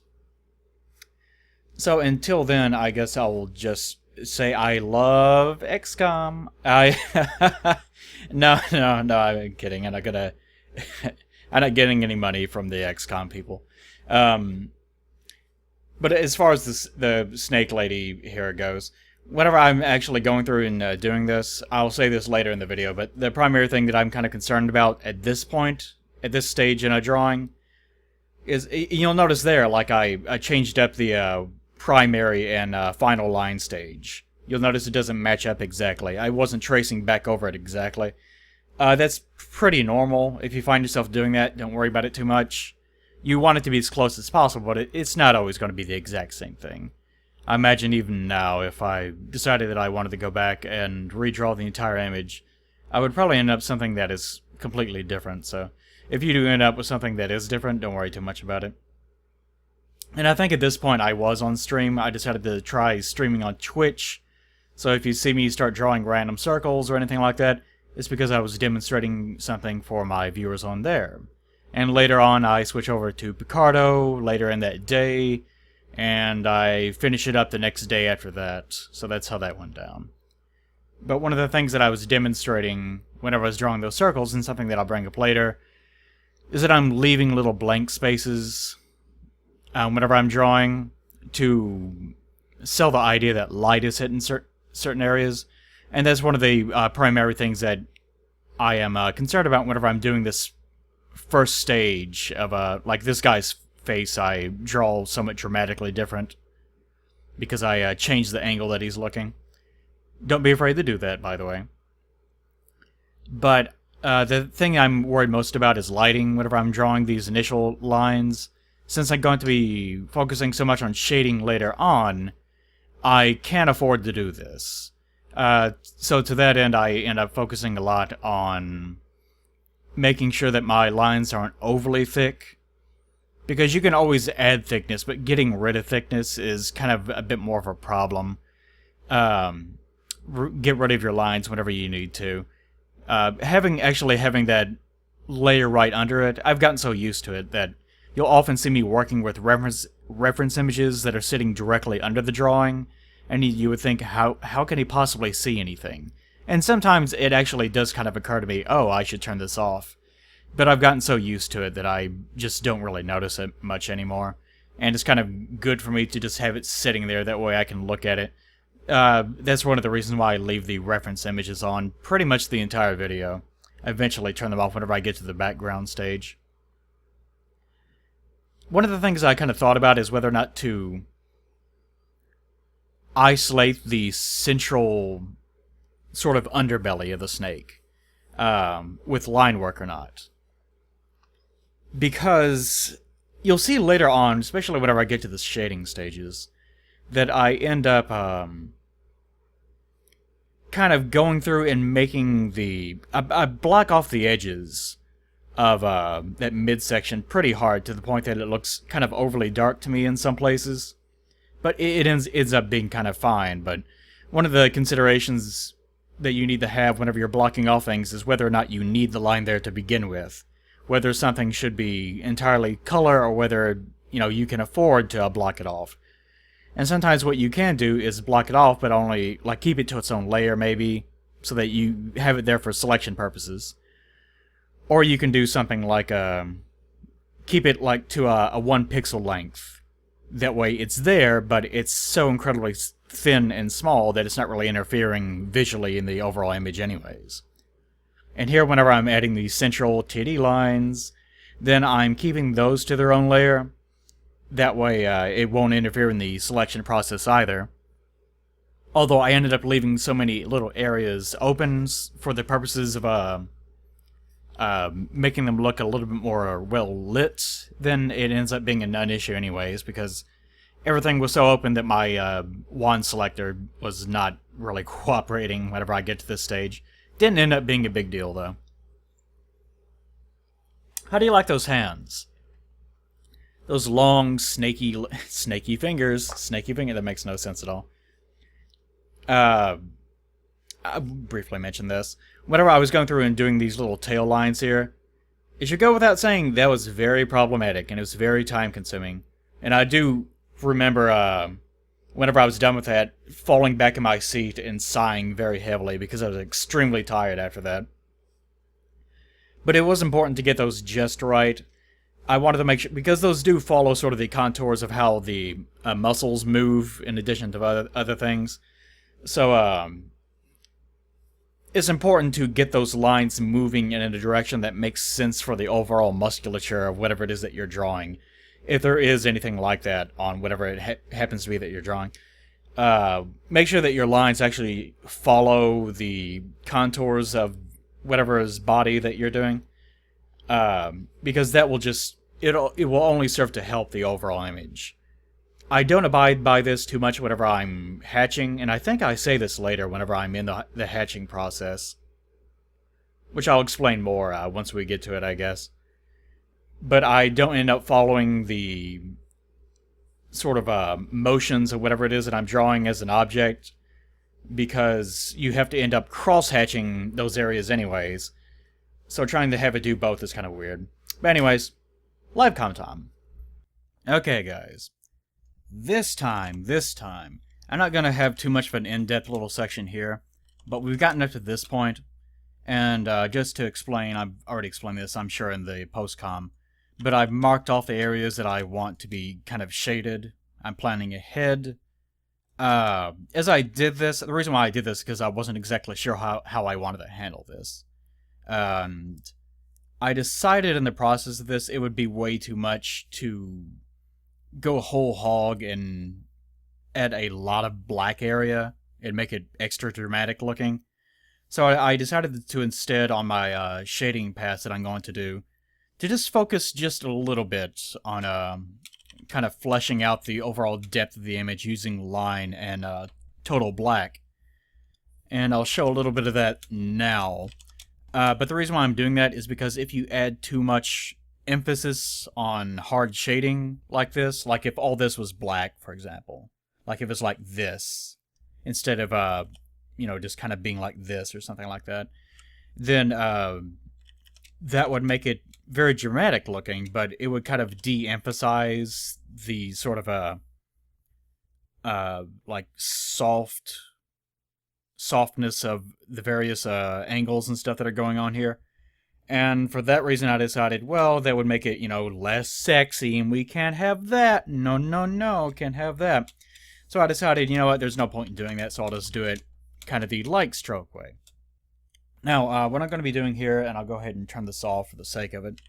Speaker 1: So until then, I guess I'll just say I love XCom. No, I'm kidding. I'm not gonna. I'm not getting any money from the XCom people. But as far as the snake lady here goes, whenever I'm actually going through and doing this, I'll say this later in the video, but the primary thing that I'm kind of concerned about at this point, at this stage in a drawing, is you'll notice there, like I changed up the primary and final line stage. You'll notice it doesn't match up exactly. I wasn't tracing back over it exactly. That's pretty normal. If you find yourself doing that, don't worry about it too much. You want it to be as close as possible, but it's not always going to be the exact same thing. I imagine even now, if I decided that I wanted to go back and redraw the entire image, I would probably end up something that is completely different. So if you do end up with something that is different, don't worry too much about it. And I think at this point I was on stream. I decided to try streaming on Twitch. So if you see me start drawing random circles or anything like that, it's because I was demonstrating something for my viewers on there. And later on, I switch over to Picardo later in that day, and I finish it up the next day after that. So that's how that went down. But one of the things that I was demonstrating whenever I was drawing those circles, and something that I'll bring up later, is that I'm leaving little blank spaces whenever I'm drawing to sell the idea that light is hit in certain areas. And that's one of the primary things that I am concerned about whenever I'm doing this first stage of, like this guy's face, I draw somewhat dramatically different because I changed the angle that he's looking. Don't be afraid to do that, by the way. But the thing I'm worried most about is lighting whenever I'm drawing these initial lines. Since I'm going to be focusing so much on shading later on, I can't afford to do this. So to that end, I end up focusing a lot on making sure that my lines aren't overly thick. Because you can always add thickness, but getting rid of thickness is kind of a bit more of a problem. Get rid of your lines whenever you need to. Having that layer right under it, I've gotten so used to it that you'll often see me working with reference images that are sitting directly under the drawing, and you would think, how can he possibly see anything? And sometimes it actually does kind of occur to me, oh, I should turn this off. But I've gotten so used to it that I just don't really notice it much anymore. And it's kind of good for me to just have it sitting there, that way I can look at it. That's one of the reasons why I leave the reference images on pretty much the entire video. I eventually turn them off whenever I get to the background stage. One of the things I kind of thought about is whether or not to isolate the central sort of underbelly of the snake with line work or not. Because you'll see later on, especially whenever I get to the shading stages, that I end up kind of going through and making I block off the edges of that midsection pretty hard, to the point that it looks kind of overly dark to me in some places. But it ends up being kind of fine. But one of the considerations that you need to have whenever you're blocking off things is whether or not you need the line there to begin with. Whether something should be entirely color, or whether, you can afford to block it off. And sometimes what you can do is block it off, but only, keep it to its own layer, maybe, so that you have it there for selection purposes. Or you can do something like, keep it, to a 1 pixel length. That way it's there, but it's so incredibly thin and small that it's not really interfering visually in the overall image anyways. And here, whenever I'm adding these central TD lines, then I'm keeping those to their own layer. That way, it won't interfere in the selection process either. Although I ended up leaving so many little areas open for the purposes of making them look a little bit more well lit, then it ends up being a non-issue anyways, because everything was so open that my wand selector was not really cooperating whenever I get to this stage. Didn't end up being a big deal, though. How do you like those hands? Those long, snaky fingers. Snaky finger, that makes no sense at all. I briefly mentioned this. Whenever I was going through and doing these little tail lines here, it should go without saying that was very problematic, and it was very time-consuming. And I do remember, whenever I was done with that, falling back in my seat and sighing very heavily because I was extremely tired after that. But it was important to get those just right. I wanted to make sure, because those do follow sort of the contours of how the muscles move in addition to other things. So, it's important to get those lines moving in a direction that makes sense for the overall musculature of whatever it is that you're drawing. If there is anything like that on whatever it happens to be that you're drawing. Make sure that your lines actually follow the contours of whatever's body that you're doing. Because that will just, it will only serve to help the overall image. I don't abide by this too much whenever I'm hatching, and I think I say this later whenever I'm in the hatching process. Which I'll explain more once we get to it, I guess. But I don't end up following the sort of motions of whatever it is that I'm drawing as an object, because you have to end up cross-hatching those areas anyways. So trying to have it do both is kind of weird. But anyways, live comment time. Okay, guys. This time, I'm not going to have too much of an in-depth little section here, but we've gotten up to this point, and just to explain, I've already explained this, I'm sure, in the post-com, but I've marked off the areas that I want to be kind of shaded. I'm planning ahead. As I did this, the reason why I did this is because I wasn't exactly sure how I wanted to handle this. I decided in the process of this it would be way too much to go whole hog and add a lot of black area and make it extra dramatic looking. So I decided to instead, on my shading pass that I'm going to do, to just focus just a little bit on kind of fleshing out the overall depth of the image using line and total black. And I'll show a little bit of that now. But the reason why I'm doing that is because if you add too much emphasis on hard shading like this, like if all this was black, for example, like if it's like this, instead of, you know, just kind of being like this or something like that, then that would make it very dramatic looking, but it would kind of de-emphasize the sort of like softness of the various angles and stuff that are going on here. And for that reason I decided, well, that would make it, you know, less sexy, and we can't have that. No, can't have that. So I decided, you know what, there's no point in doing that, so I'll just do it kind of the like stroke way. Now, what I'm going to be doing here, and I'll go ahead and turn this off for the sake of it,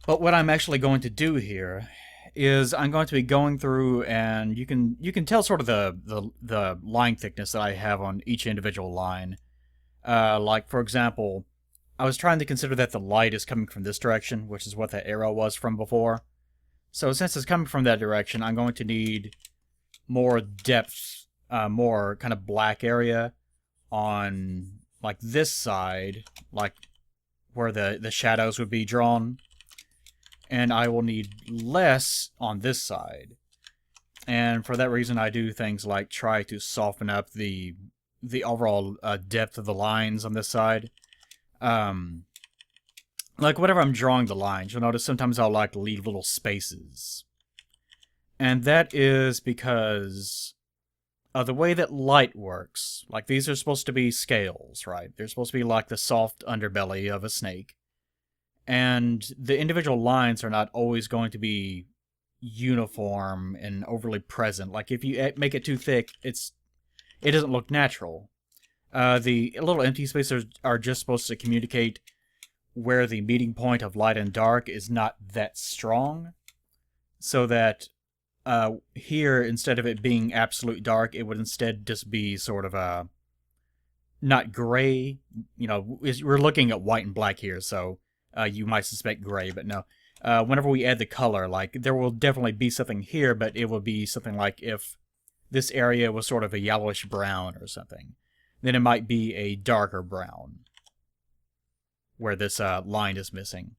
Speaker 1: but what I'm actually going to do here is I'm going to be going through, and you can tell sort of the line thickness that I have on each individual line. Like, for example, I was trying to consider that the light is coming from this direction, which is what that arrow was from before. So since it's coming from that direction, I'm going to need more depth, more kind of black area on like this side, like where the shadows would be drawn. And I will need less on this side. And for that reason I do things like try to soften up the overall depth of the lines on this side. Like whenever I'm drawing the lines, you'll notice sometimes I'll like leave little spaces. And that is because of the way that light works. Like these are supposed to be scales, right? They're supposed to be like the soft underbelly of a snake. And the individual lines are not always going to be uniform and overly present. Like if you make it too thick, it doesn't look natural. The little empty spaces are just supposed to communicate where the meeting point of light and dark is not that strong, so that here, instead of it being absolute dark, it would instead just be sort of a not gray. You know, we're looking at white and black here, so you might suspect gray, but no. Whenever we add the color, like, there will definitely be something here, but it will be something like if this area was sort of a yellowish brown or something, then it might be a darker brown where this line is missing.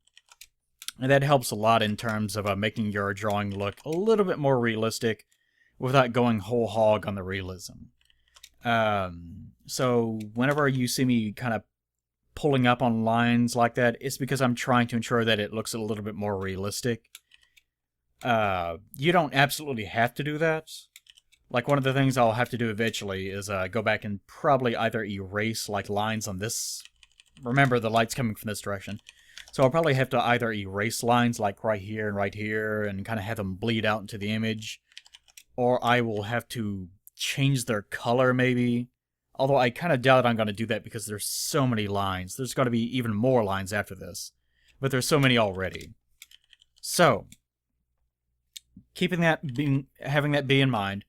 Speaker 1: And that helps a lot in terms of making your drawing look a little bit more realistic without going whole hog on the realism. So whenever you see me kind of pulling up on lines like that, it's because I'm trying to ensure that it looks a little bit more realistic. You don't absolutely have to do that. Like, one of the things I'll have to do eventually is go back and probably either erase, like, lines on this. Remember, the light's coming from this direction. So I'll probably have to either erase lines like right here and kind of have them bleed out into the image. Or I will have to change their color, maybe. Although I kind of doubt I'm going to do that because there's so many lines. There's going to be even more lines after this. But there's so many already. So, having that be in mind,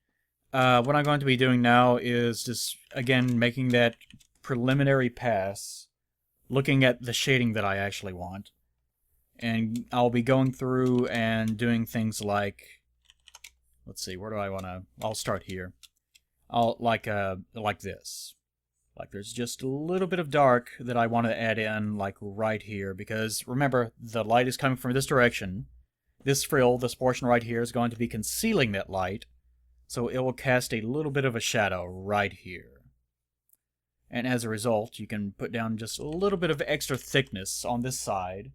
Speaker 1: what I'm going to be doing now is just, again, making that preliminary pass, looking at the shading that I actually want. And I'll be going through and doing things like, let's see, where do I want to, I'll start here. I'll, like this. Like, there's just a little bit of dark that I want to add in, like, right here, because, remember, the light is coming from this direction. This frill, this portion right here, is going to be concealing that light, so it will cast a little bit of a shadow right here. And as a result, you can put down just a little bit of extra thickness on this side,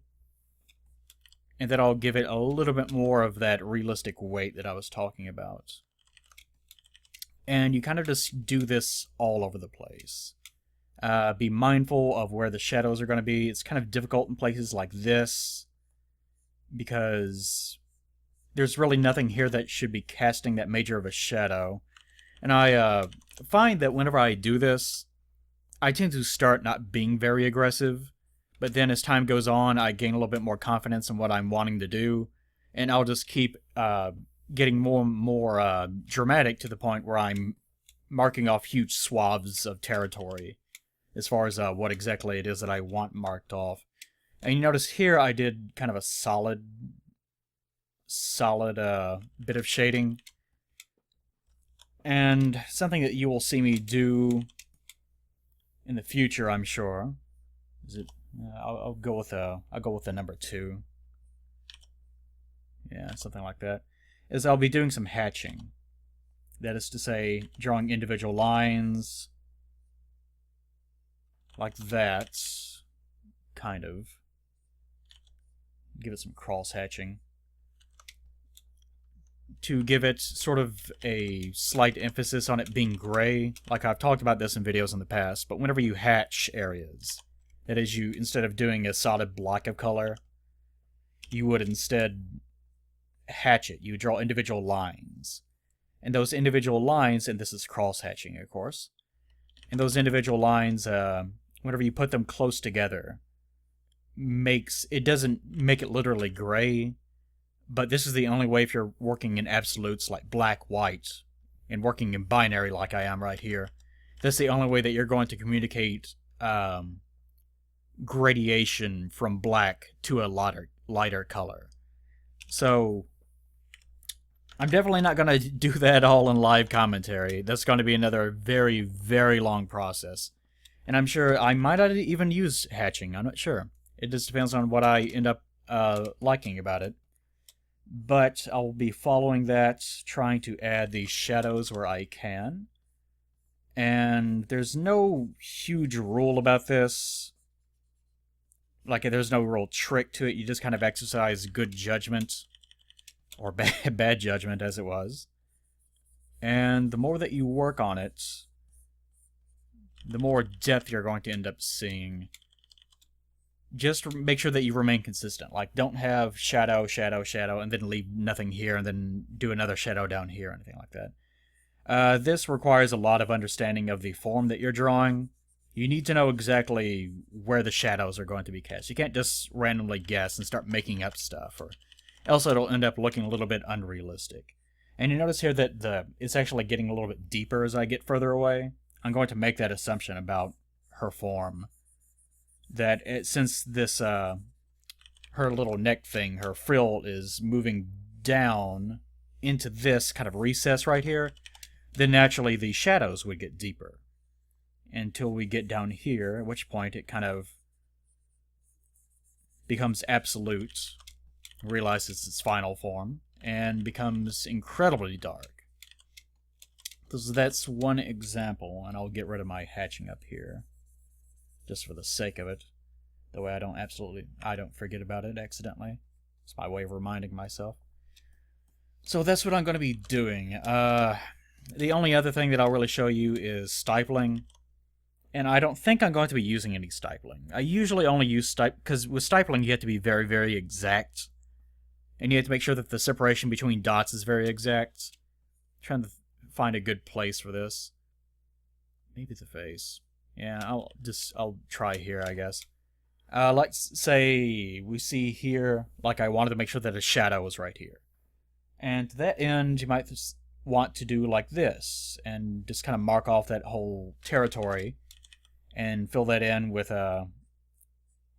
Speaker 1: and that'll give it a little bit more of that realistic weight that I was talking about. And you kind of just do this all over the place. Be mindful of where the shadows are going to be. It's kind of difficult in places like this, because there's really nothing here that should be casting that major of a shadow. And I find that whenever I do this, I tend to start not being very aggressive, but then as time goes on, I gain a little bit more confidence in what I'm wanting to do, and I'll just keep getting more and more dramatic to the point where I'm marking off huge swaths of territory as far as what exactly it is that I want marked off. And you notice here I did kind of a solid bit of shading. And something that you will see me do in the future, I'm sure, is it? I'll go with the number 2. Yeah, something like that. Is I'll be doing some hatching. That is to say, drawing individual lines like that, kind of. Give it some cross hatching to give it sort of a slight emphasis on it being gray. Like, I've talked about this in videos in the past, but whenever you hatch areas, that is, you, instead of doing a solid block of color, you would instead hatch it. You draw individual lines. And those individual lines, and this is cross-hatching, of course, and those individual lines, whenever you put them close together, it doesn't make it literally gray, but this is the only way if you're working in absolutes like black, white, and working in binary like I am right here. That's the only way that you're going to communicate gradation from black to a lighter color. So I'm definitely not going to do that all in live commentary. That's going to be another very, very long process. And I'm sure I might not even use hatching. I'm not sure. It just depends on what I end up liking about it. But I'll be following that, trying to add the shadows where I can. And there's no huge rule about this. Like, there's no real trick to it. You just kind of exercise good judgment. Or bad judgment, as it was. And the more that you work on it, the more depth you're going to end up seeing. Just make sure that you remain consistent. Like, don't have shadow, shadow, shadow, and then leave nothing here, and then do another shadow down here, or anything like that. This requires a lot of understanding of the form that you're drawing. You need to know exactly where the shadows are going to be cast. You can't just randomly guess and start making up stuff, or else it'll end up looking a little bit unrealistic. And you notice here that it's actually getting a little bit deeper as I get further away. I'm going to make that assumption about her form. Since this, her little neck thing, her frill is moving down into this kind of recess right here, then naturally the shadows would get deeper. Until we get down here, at which point it kind of becomes absolute, realizes its final form, and becomes incredibly dark. So that's one example, and I'll get rid of my hatching up here, just for the sake of it. That way I don't forget about it accidentally. It's my way of reminding myself. So that's what I'm going to be doing. The only other thing that I'll really show you is stippling. And I don't think I'm going to be using any stippling. I usually only use because with stippling you have to be very, very exact. And you have to make sure that the separation between dots is very exact. I'm trying to find a good place for this. Maybe the face. Yeah, I'll try here, I guess. Let's say we see here, like I wanted to make sure that a shadow was right here. And to that end, you might just want to do like this, and just kind of mark off that whole territory, and fill that in with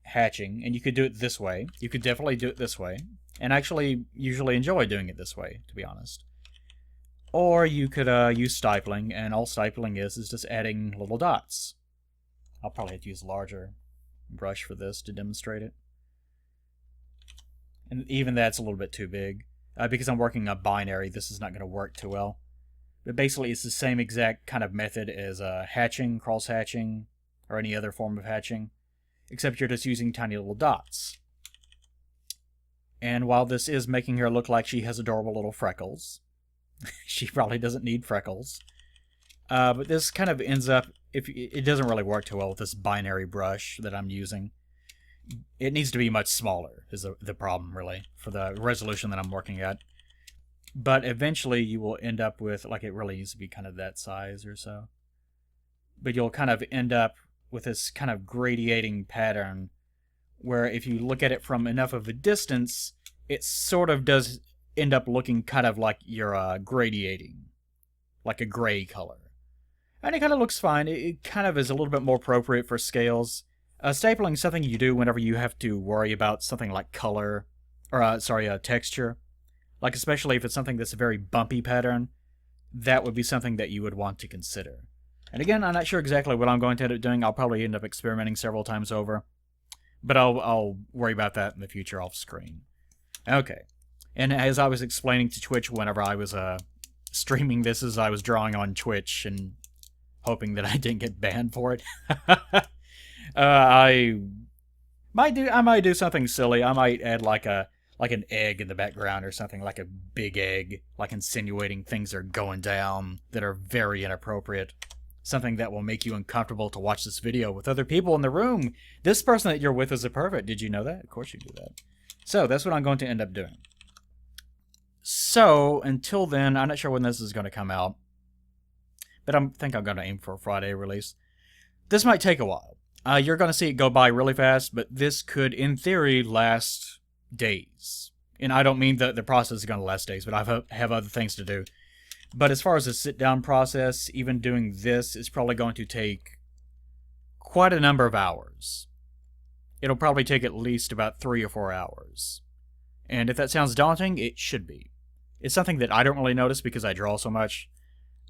Speaker 1: hatching. And you could do it this way. You could definitely do it this way, and actually usually enjoy doing it this way, to be honest. Or you could use stippling, and all stippling is just adding little dots. I'll probably have to use a larger brush for this to demonstrate it. And even that's a little bit too big. Because I'm working a binary, this is not going to work too well. But basically it's the same exact kind of method as hatching, cross-hatching, or any other form of hatching, except you're just using tiny little dots. And while this is making her look like she has adorable little freckles, she probably doesn't need freckles. But this kind of ends up, it doesn't really work too well with this binary brush that I'm using. It needs to be much smaller, is the problem, really, for the resolution that I'm working at. But eventually you will end up with, like, it really needs to be kind of that size or so. But you'll kind of end up with this kind of gradiating pattern where if you look at it from enough of a distance, it sort of does end up looking kind of like you're gradiating, like a gray color. And it kind of looks fine. It kind of is a little bit more appropriate for scales. Stapling is something you do whenever you have to worry about something like color, or texture. Like especially if it's something that's a very bumpy pattern, that would be something that you would want to consider. And again, I'm not sure exactly what I'm going to end up doing. I'll probably end up experimenting several times over. But I'll worry about that in the future off screen. Okay. And as I was explaining to Twitch whenever I was streaming this, as I was drawing on Twitch and hoping that I didn't get banned for it. I might do something silly. I might add like an egg in the background or something, like a big egg, like insinuating things are going down that are very inappropriate. Something that will make you uncomfortable to watch this video with other people in the room. This person that you're with is a pervert. Did you know that? Of course you do that. So that's what I'm going to end up doing. So until then, I'm not sure when this is going to come out, but I think I'm going to aim for a Friday release. This might take a while. You're going to see it go by really fast, but this could, in theory, last days. And I don't mean that the process is going to last days, but I have other things to do. But as far as the sit-down process, even doing this is probably going to take quite a number of hours. It'll probably take at least about 3 or 4 hours. And if that sounds daunting, it should be. It's something that I don't really notice because I draw so much.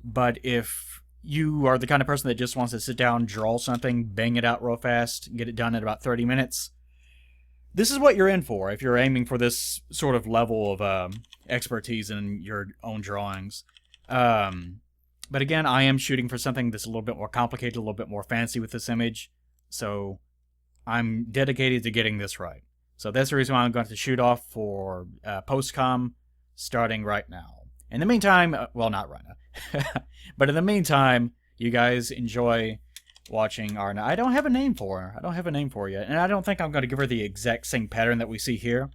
Speaker 1: But if you are the kind of person that just wants to sit down, draw something, bang it out real fast, get it done in about 30 minutes, this is what you're in for if you're aiming for this sort of level of expertise in your own drawings. But again, I am shooting for something that's a little bit more complicated, a little bit more fancy with this image. So I'm dedicated to getting this right. So that's the reason why I'm going to shoot off for post-com starting right now. In the meantime, well, not right now, but in the meantime, you guys enjoy watching our... I don't have a name for her. I don't have a name for her yet. And I don't think I'm going to give her the exact same pattern that we see here.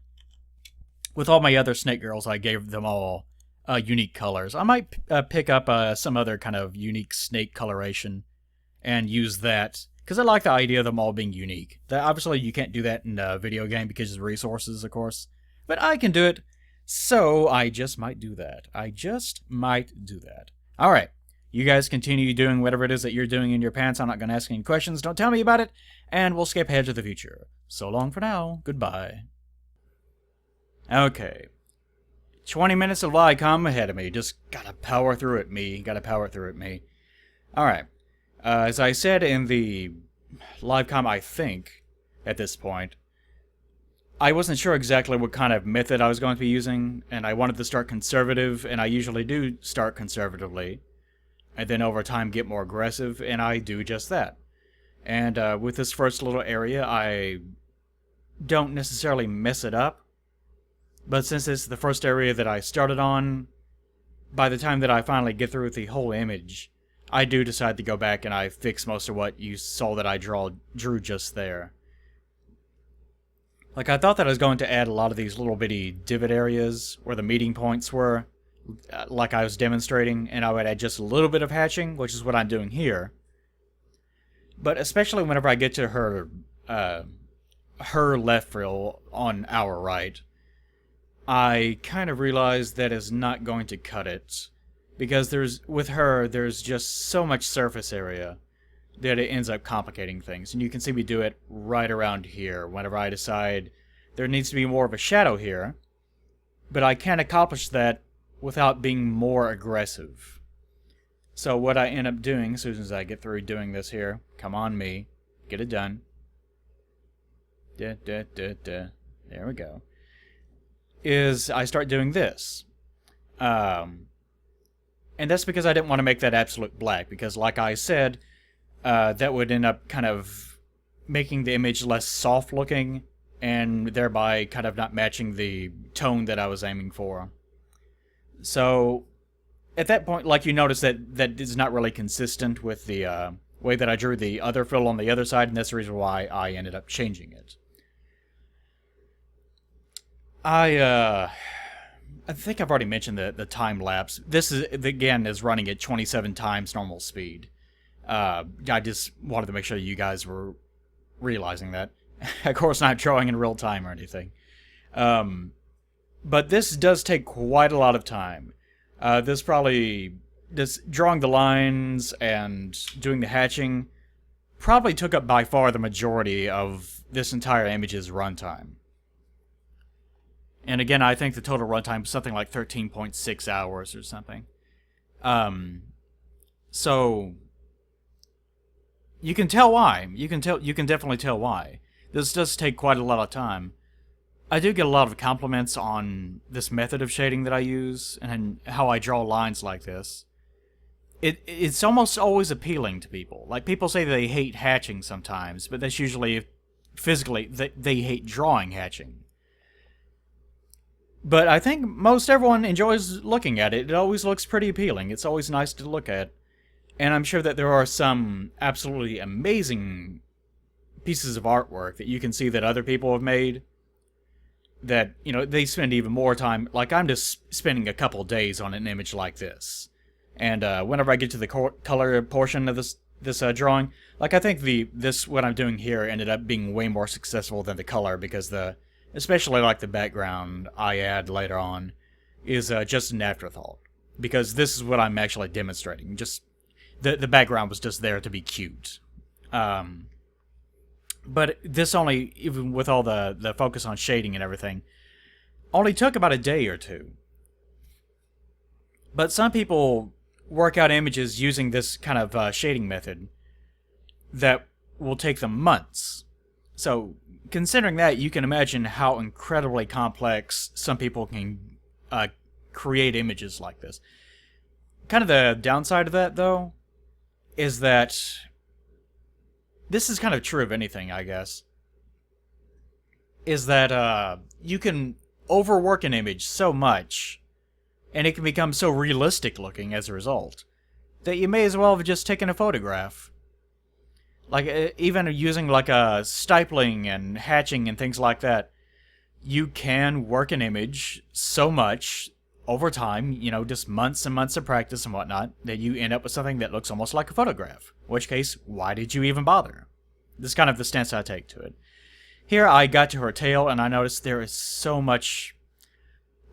Speaker 1: With all my other snake girls, I gave them all unique colors. I might pick up some other kind of unique snake coloration and use that, because I like the idea of them all being unique. Obviously, you can't do that in a video game because of resources, of course. But I can do it, So I just might do that. I just might do that. All right. You guys continue doing whatever it is that you're doing in your pants. I'm not going to ask any questions. Don't tell me about it. And we'll skip ahead to the future. So long for now. Goodbye. Okay. 20 minutes of XCom ahead of me. Just gotta power through it, me. Gotta power through it, me. Alright. As I said in the XCom, I think, at this point, I wasn't sure exactly what kind of method I was going to be using, and I wanted to start conservative, and I usually do start conservatively, and then over time get more aggressive, and I do just that. And with this first little area, I don't necessarily mess it up, but since it's the first area that I started on, by the time that I finally get through with the whole image, I do decide to go back and I fix most of what you saw that I drew just there. Like, I thought that I was going to add a lot of these little bitty divot areas where the meeting points were, like I was demonstrating, and I would add just a little bit of hatching, which is what I'm doing here. But especially whenever I get to her left frill on our right, I kind of realized that is not going to cut it, because with her, there's just so much surface area that it ends up complicating things. And you can see me do it right around here, whenever I decide there needs to be more of a shadow here, but I can't accomplish that without being more aggressive. So what I end up doing, as soon as I get through doing this here, come on me, get it done. There we go. Is I start doing this. And that's because I didn't want to make that absolute black, because like I said, that would end up kind of making the image less soft looking, and thereby kind of not matching the tone that I was aiming for. So, at that point, like, you notice that is not really consistent with the way that I drew the other fill on the other side, and that's the reason why I ended up changing it. I think I've already mentioned the time lapse. This is, again, is running at 27 times normal speed. I just wanted to make sure you guys were realizing that. Of course, not drawing in real time or anything. But this does take quite a lot of time. Just drawing the lines and doing the hatching probably took up by far the majority of this entire image's runtime. And again, I think the total runtime is something like 13.6 hours or something. So you can tell why. You can definitely tell why. This does take quite a lot of time. I do get a lot of compliments on this method of shading that I use and how I draw lines like this. It's almost always appealing to people. Like, people say they hate hatching sometimes, but that's usually physically they hate drawing hatching. But I think most everyone enjoys looking at it. It always looks pretty appealing. It's always nice to look at. And I'm sure that there are some absolutely amazing pieces of artwork that you can see that other people have made that, you know, they spend even more time. Like, I'm just spending a couple days on an image like this. And whenever I get to the color portion of this drawing, like, I think what I'm doing here ended up being way more successful than the color, because especially like the background I add later on is just an afterthought, because this is what I'm actually demonstrating. Just the background was just there to be cute. But this only, even with all the focus on shading and everything, only took about a day or two. But some people work out images using this kind of shading method that will take them months. So, considering that, you can imagine how incredibly complex some people can create images like this. Kind of the downside of that, though, is that this is kind of true of anything, I guess, is that you can overwork an image so much, and it can become so realistic looking as a result, that you may as well have just taken a photograph. Like, even using like a stipling and hatching and things like that, you can work an image so much over time, you know, just months and months of practice and whatnot, that you end up with something that looks almost like a photograph. In which case, why did you even bother? This is kind of the stance I take to it. Here I got to her tail, and I noticed there is so much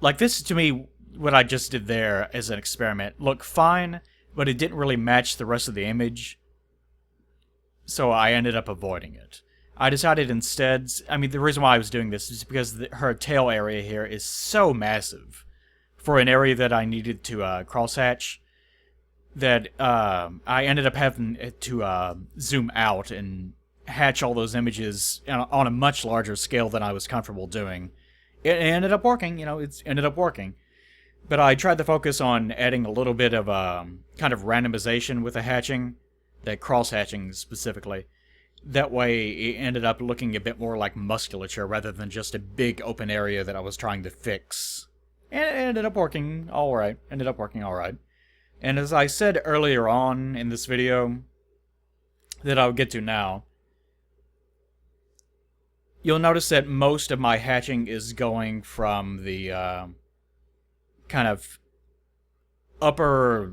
Speaker 1: like this to me, what I just did there as an experiment looked fine, but it didn't really match the rest of the image, so I ended up avoiding it. I decided instead, I mean, the reason why I was doing this is because her tail area here is so massive for an area that I needed to crosshatch, that I ended up having to zoom out and hatch all those images on a much larger scale than I was comfortable doing. It ended up working, it ended up working. But I tried to focus on adding a little bit of kind of randomization with the hatching, the cross-hatching specifically. That way it ended up looking a bit more like musculature rather than just a big open area that I was trying to fix. And it ended up working alright. And as I said earlier on in this video, that I'll get to now, you'll notice that most of my hatching is going from the kind of upper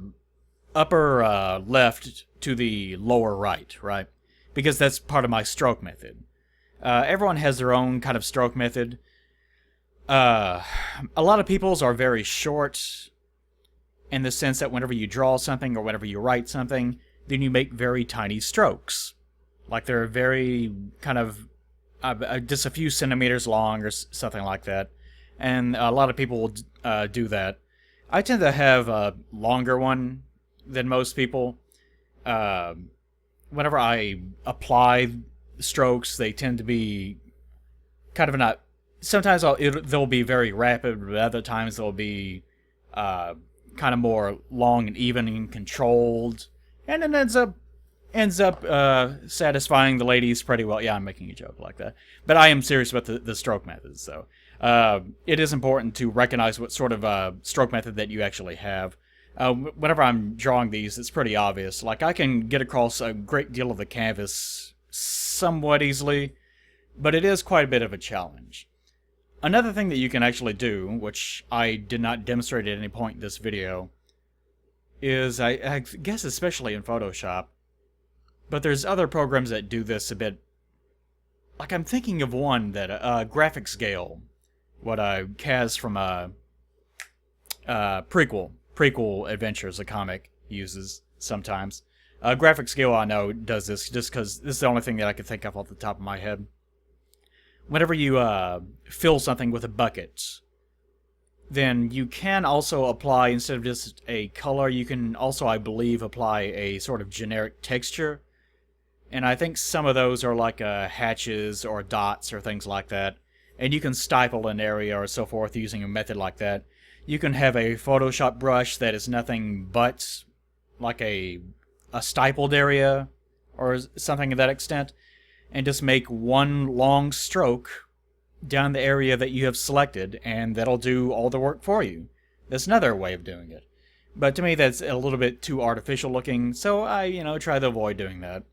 Speaker 1: left to the lower right? Because that's part of my stroke method. Everyone has their own kind of stroke method. A lot of people's are very short, in the sense that whenever you draw something or whenever you write something, then you make very tiny strokes. Like they're very kind of just a few centimeters long or something like that. And a lot of people will do that. I tend to have a longer one than most people. Whenever I apply strokes, they tend to be kind of not... Sometimes they'll be very rapid, but other times they'll be kind of more long and even and controlled, and it ends up satisfying the ladies pretty well. Yeah, I'm making a joke like that, but I am serious about the stroke methods. So it is important to recognize what sort of stroke method that you actually have. Whenever I'm drawing these, it's pretty obvious. Like, I can get across a great deal of the canvas somewhat easily, but it is quite a bit of a challenge. Another thing that you can actually do, which I did not demonstrate at any point in this video, is, I guess especially in Photoshop, but there's other programs that do this a bit. Like, I'm thinking of one that, Graphic Scale, what Kaz from Prequel Adventures, a comic, uses sometimes. Graphic Scale, I know, does this just because this is the only thing that I can think of off the top of my head. Whenever you fill something with a bucket, then you can also apply, instead of just a color, you can also, I believe, apply a sort of generic texture. And I think some of those are like hatches or dots or things like that. And you can stipple an area or so forth using a method like that. You can have a Photoshop brush that is nothing but like a stippled area or something of that extent, and just make one long stroke down the area that you have selected, and that'll do all the work for you. That's another way of doing it. But to me, that's a little bit too artificial looking, so I, try to avoid doing that.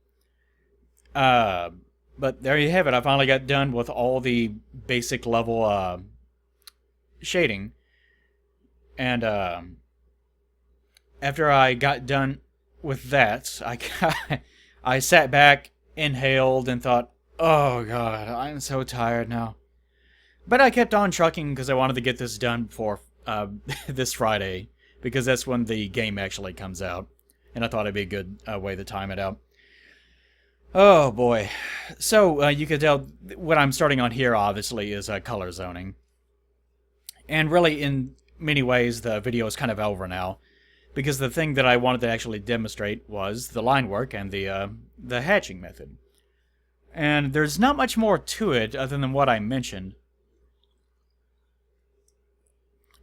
Speaker 1: But there you have it. I finally got done with all the basic level shading. And after I got done with that, I sat back, inhaled, and thought, oh god, I'm so tired now. But I kept on trucking because I wanted to get this done before this Friday, because that's when the game actually comes out. And I thought it'd be a good way to time it out. Oh boy. So you can tell what I'm starting on here, obviously, is color zoning. And really, in many ways, the video is kind of over now, because the thing that I wanted to actually demonstrate was the line work and the hatching method. And there's not much more to it other than what I mentioned,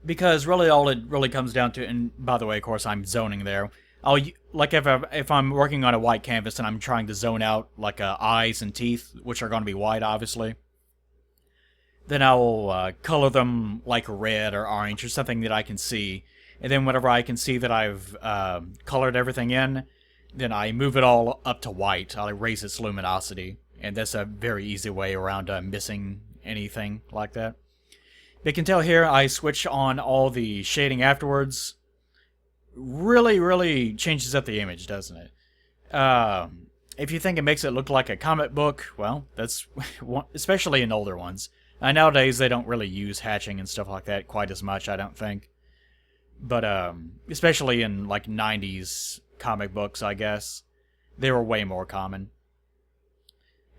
Speaker 1: because really all it really comes down to, and by the way, of course, I'm zoning there. Like if I'm working on a white canvas and I'm trying to zone out like eyes and teeth, which are going to be white, obviously, then I'll color them like red or orange or something that I can see. And then whenever I can see that I've colored everything in, then I move it all up to white. I'll raise its luminosity. And that's a very easy way around missing anything like that. You can tell here I switch on all the shading afterwards. Really, really changes up the image, doesn't it? If you think it makes it look like a comic book, well, that's especially in older ones. Nowadays, they don't really use hatching and stuff like that quite as much, I don't think. But, especially in, like, 90s comic books, I guess, they were way more common.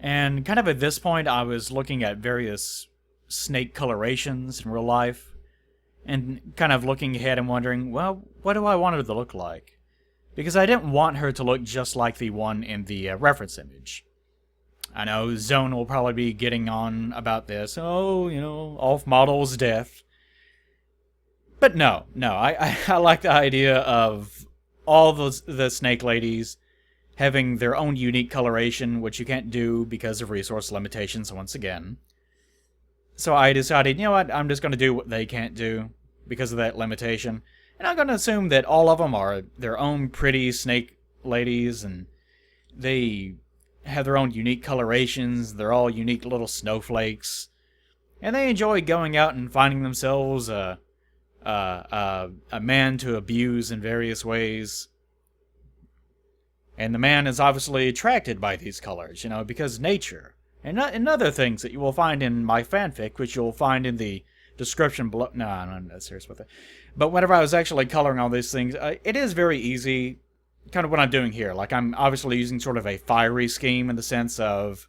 Speaker 1: And kind of at this point, I was looking at various snake colorations in real life, and kind of looking ahead and wondering, well, what do I want her to look like? Because I didn't want her to look just like the one in the reference image. I know Zone will probably be getting on about this. Oh, you know, off-model's death. But no, I like the idea of all the snake ladies having their own unique coloration, which you can't do because of resource limitations once again. So I decided, you know what, I'm just going to do what they can't do because of that limitation. And I'm going to assume that all of them are their own pretty snake ladies, and they have their own unique colorations, they're all unique little snowflakes, and they enjoy going out and finding themselves a man to abuse in various ways. And the man is obviously attracted by these colors, you know, because nature. And other things that you will find in my fanfic, which you'll find in the description below. No, I'm not serious with it. But whenever I was actually coloring all these things, it is very easy, kind of what I'm doing here. Like, I'm obviously using sort of a fiery scheme in the sense of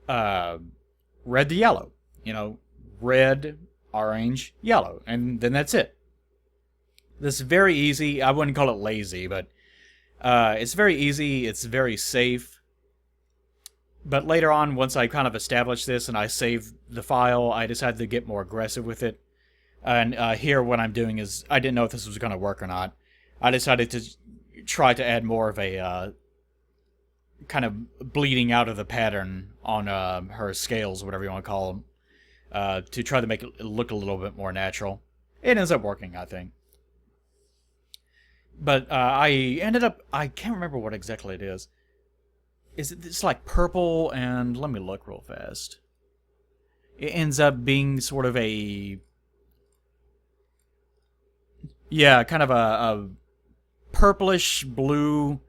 Speaker 1: red to yellow. You know, red, orange, yellow. And then that's it. This is very easy. I wouldn't call it lazy, but it's very easy. It's very safe. But later on, once I kind of established this and I saved the file, I decided to get more aggressive with it. And here what I'm doing is, I didn't know if this was going to work or not. I decided to try to add more of a kind of bleeding out of the pattern on her scales, whatever you want to call them, to try to make it look a little bit more natural. It ends up working, I think. But I ended up, I can't remember what exactly it is. It's like purple, and let me look real fast. It ends up being sort of a, yeah, kind of a purplish blue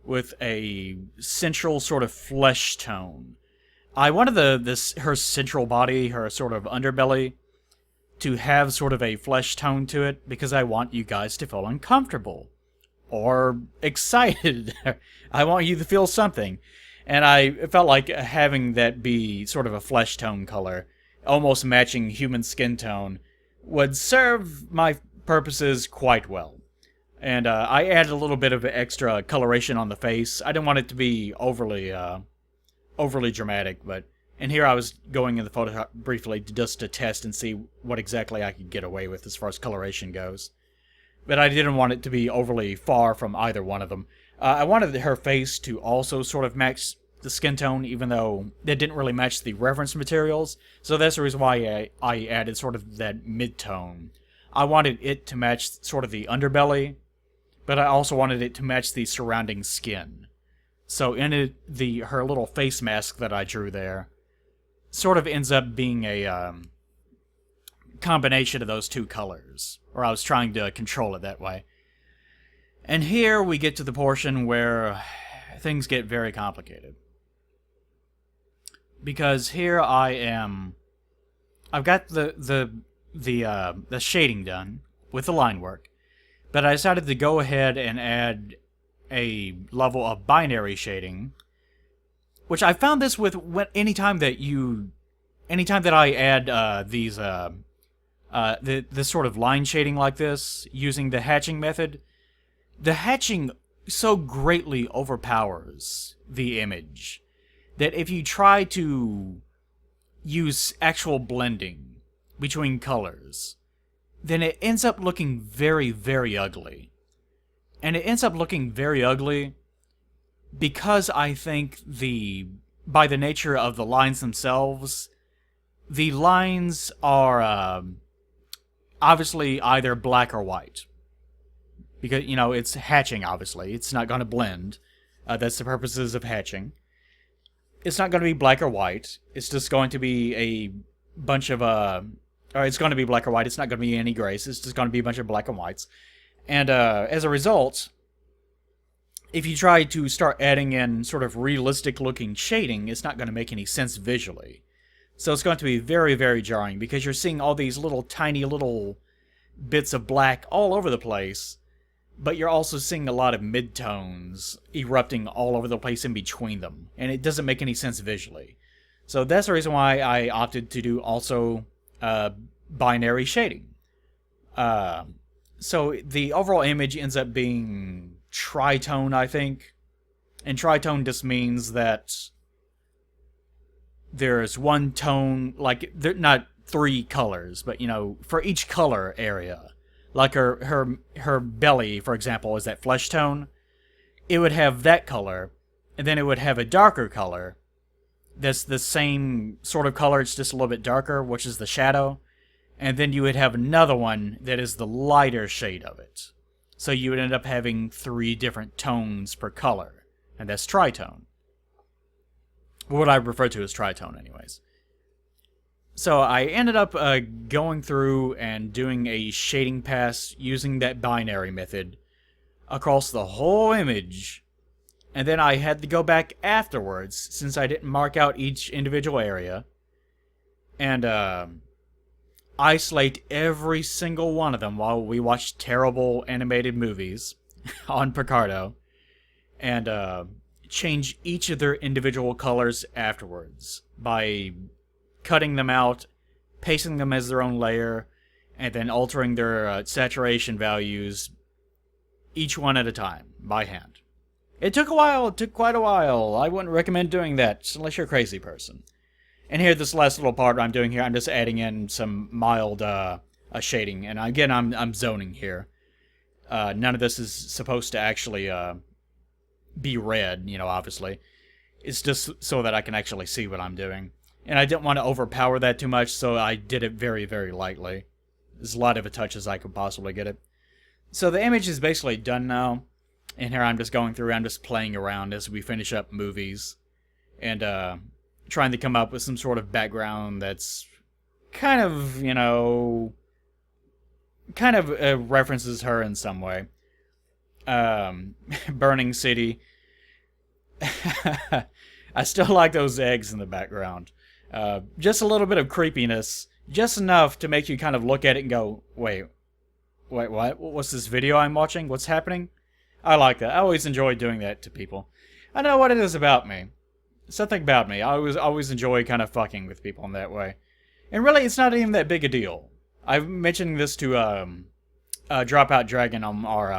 Speaker 1: with a central sort of flesh tone. I wanted her central body, her sort of underbelly, to have sort of a flesh tone to it, because I want you guys to feel uncomfortable or excited. I want you to feel something. And I felt like having that be sort of a flesh tone color, almost matching human skin tone, would serve my purposes quite well. And I added a little bit of extra coloration on the face. I didn't want it to be overly dramatic, but and here I was going in the Photoshop briefly just to test and see what exactly I could get away with as far as coloration goes. But I didn't want it to be overly far from either one of them. I wanted her face to also sort of match the skin tone, even though it didn't really match the reference materials. So that's the reason why I added sort of that mid-tone. I wanted it to match sort of the underbelly, but I also wanted it to match the surrounding skin. So in it, her little face mask that I drew there sort of ends up being a combination of those two colors, or I was trying to control it that way. And here we get to the portion where things get very complicated. Because here I've got the shading done with the line work, but I decided to go ahead and add a level of binary shading, which I found this with anytime that I add this sort of line shading like this using the hatching method. The hatching so greatly overpowers the image that if you try to use actual blending between colors, then it ends up looking very, very ugly. And it ends up looking very ugly because I think by the nature of the lines themselves, the lines are obviously either black or white. Because, you know, it's hatching, obviously. It's not going to blend. That's the purposes of hatching. It's not going to be black or white. It's just going to be a bunch of, or it's going to be black or white. It's not going to be any grays. It's just going to be a bunch of black and whites. And as a result, if you try to start adding in sort of realistic-looking shading, it's not going to make any sense visually. So it's going to be very, very jarring because you're seeing all these little tiny little bits of black all over the place, but you're also seeing a lot of midtones erupting all over the place in between them, and it doesn't make any sense visually. So that's the reason why I opted to do also binary shading. So the overall image ends up being tritone, I think. And tritone just means that there's one tone, like, they're not three colors, but, you know, for each color area. Like her belly, for example, is that flesh tone. It would have that color, and then it would have a darker color that's the same sort of color, it's just a little bit darker, which is the shadow. And then you would have another one that is the lighter shade of it. So you would end up having 3 different tones per color, and that's tritone. What I refer to as tritone, anyways. So I ended up going through and doing a shading pass using that binary method across the whole image. And then I had to go back afterwards, since I didn't mark out each individual area, and isolate every single one of them while we watched terrible animated movies on Picardo, and change each of their individual colors afterwards by cutting them out, pasting them as their own layer, and then altering their saturation values each one at a time by hand. It took a while, it took quite a while. I wouldn't recommend doing that unless you're a crazy person. And here, this last little part I'm doing here, I'm just adding in some mild shading. And again, I'm zoning here. None of this is supposed to actually be red, you know, obviously. It's just so that I can actually see what I'm doing. And I didn't want to overpower that too much, so I did it very, very lightly. As light of a touch as I could possibly get it. So the image is basically done now. And here I'm just going through, I'm just playing around as we finish up movies. And trying to come up with some sort of background that's kind of, you know, kind of references her in some way. Burning City. I still like those eggs in the background. Just a little bit of creepiness. Just enough to make you kind of look at it and go, wait, what? What's this video I'm watching? What's happening? I like that. I always enjoy doing that to people. I don't know what it is about me. Something about me. I always enjoy kind of fucking with people in that way. And really, it's not even that big a deal. I've mentioned this to Dropout Dragon on our...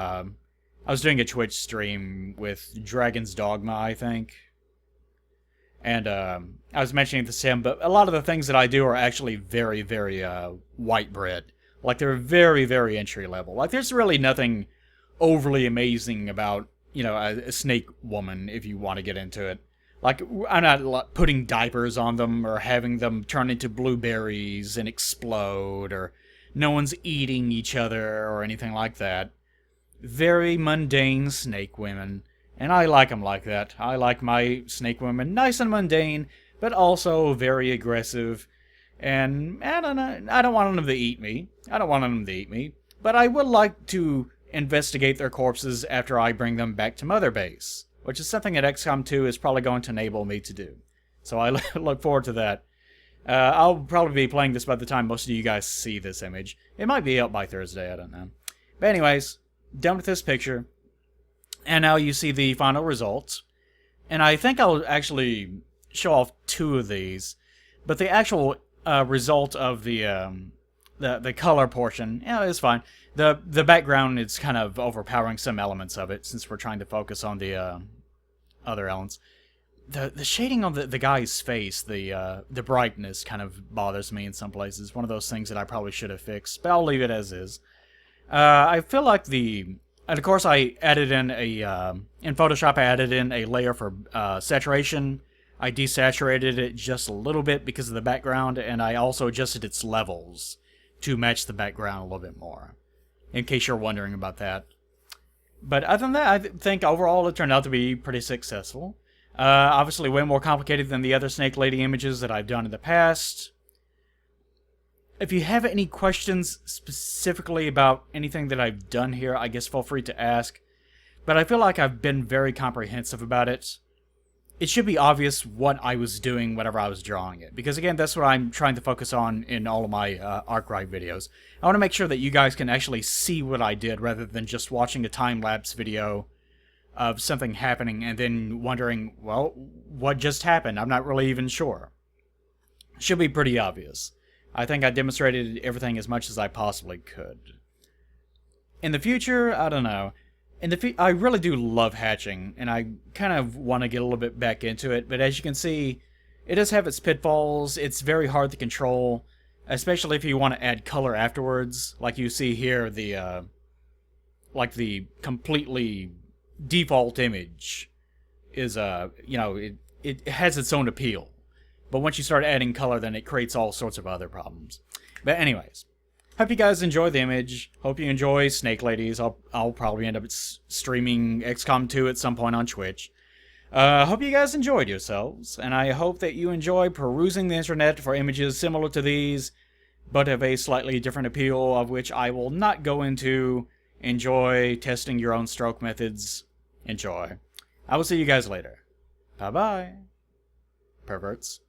Speaker 1: I was doing a Twitch stream with Dragon's Dogma, I think. And I was mentioning this to him, but a lot of the things that I do are actually very, very white bread. Like, they're very, very entry level. Like, there's really nothing overly amazing about, you know, a snake woman, if you want to get into it. Like, I'm not putting diapers on them or having them turn into blueberries and explode, or no one's eating each other or anything like that. Very mundane snake women, and I like them like that. I like my snake women nice and mundane, but also very aggressive. And I don't know, I don't want them to eat me. But I would like to investigate their corpses after I bring them back to Mother Base, which is something that XCom 2 is probably going to enable me to do. So I look forward to that. I'll probably be playing this by the time most of you guys see this image. It might be out by Thursday, I don't know. But anyways, done with this picture. And now you see the final results. And I think I'll actually show off 2 of these. But the actual result of the color portion, yeah, it's fine. The background is kind of overpowering some elements of it, since we're trying to focus on the other elements. The shading on the guy's face, the brightness kind of bothers me in some places. One of those things that I probably should have fixed, but I'll leave it as is. I feel like and of course I added in in Photoshop I added in a layer for saturation. I desaturated it just a little bit because of the background, and I also adjusted its levels to match the background a little bit more, in case you're wondering about that. But other than that, I think overall it turned out to be pretty successful. Obviously way more complicated than the other Snake Lady images that I've done in the past. If you have any questions specifically about anything that I've done here, I guess feel free to ask. But I feel like I've been very comprehensive about it. it should be obvious what I was doing whenever I was drawing it. Because again, that's what I'm trying to focus on in all of my Gripe videos. I want to make sure that you guys can actually see what I did rather than just watching a time-lapse video of something happening and then wondering, well, what just happened? I'm not really even sure. Should be pretty obvious. I think I demonstrated everything as much as I possibly could. In the future, I don't know. I really do love hatching, and I kind of want to get a little bit back into it, but as you can see, it does have its pitfalls. It's very hard to control, especially if you want to add color afterwards. Like you see here, the completely default image is, you know, it has its own appeal. But once you start adding color, then it creates all sorts of other problems. But anyways, hope you guys enjoy the image. Hope you enjoy Snake Ladies. I'll probably end up streaming XCom 2 at some point on Twitch. Hope you guys enjoyed yourselves, and I hope that you enjoy perusing the internet for images similar to these, but of a slightly different appeal, of which I will not go into. Enjoy testing your own stroke methods. Enjoy. I will see you guys later. Bye-bye. Perverts.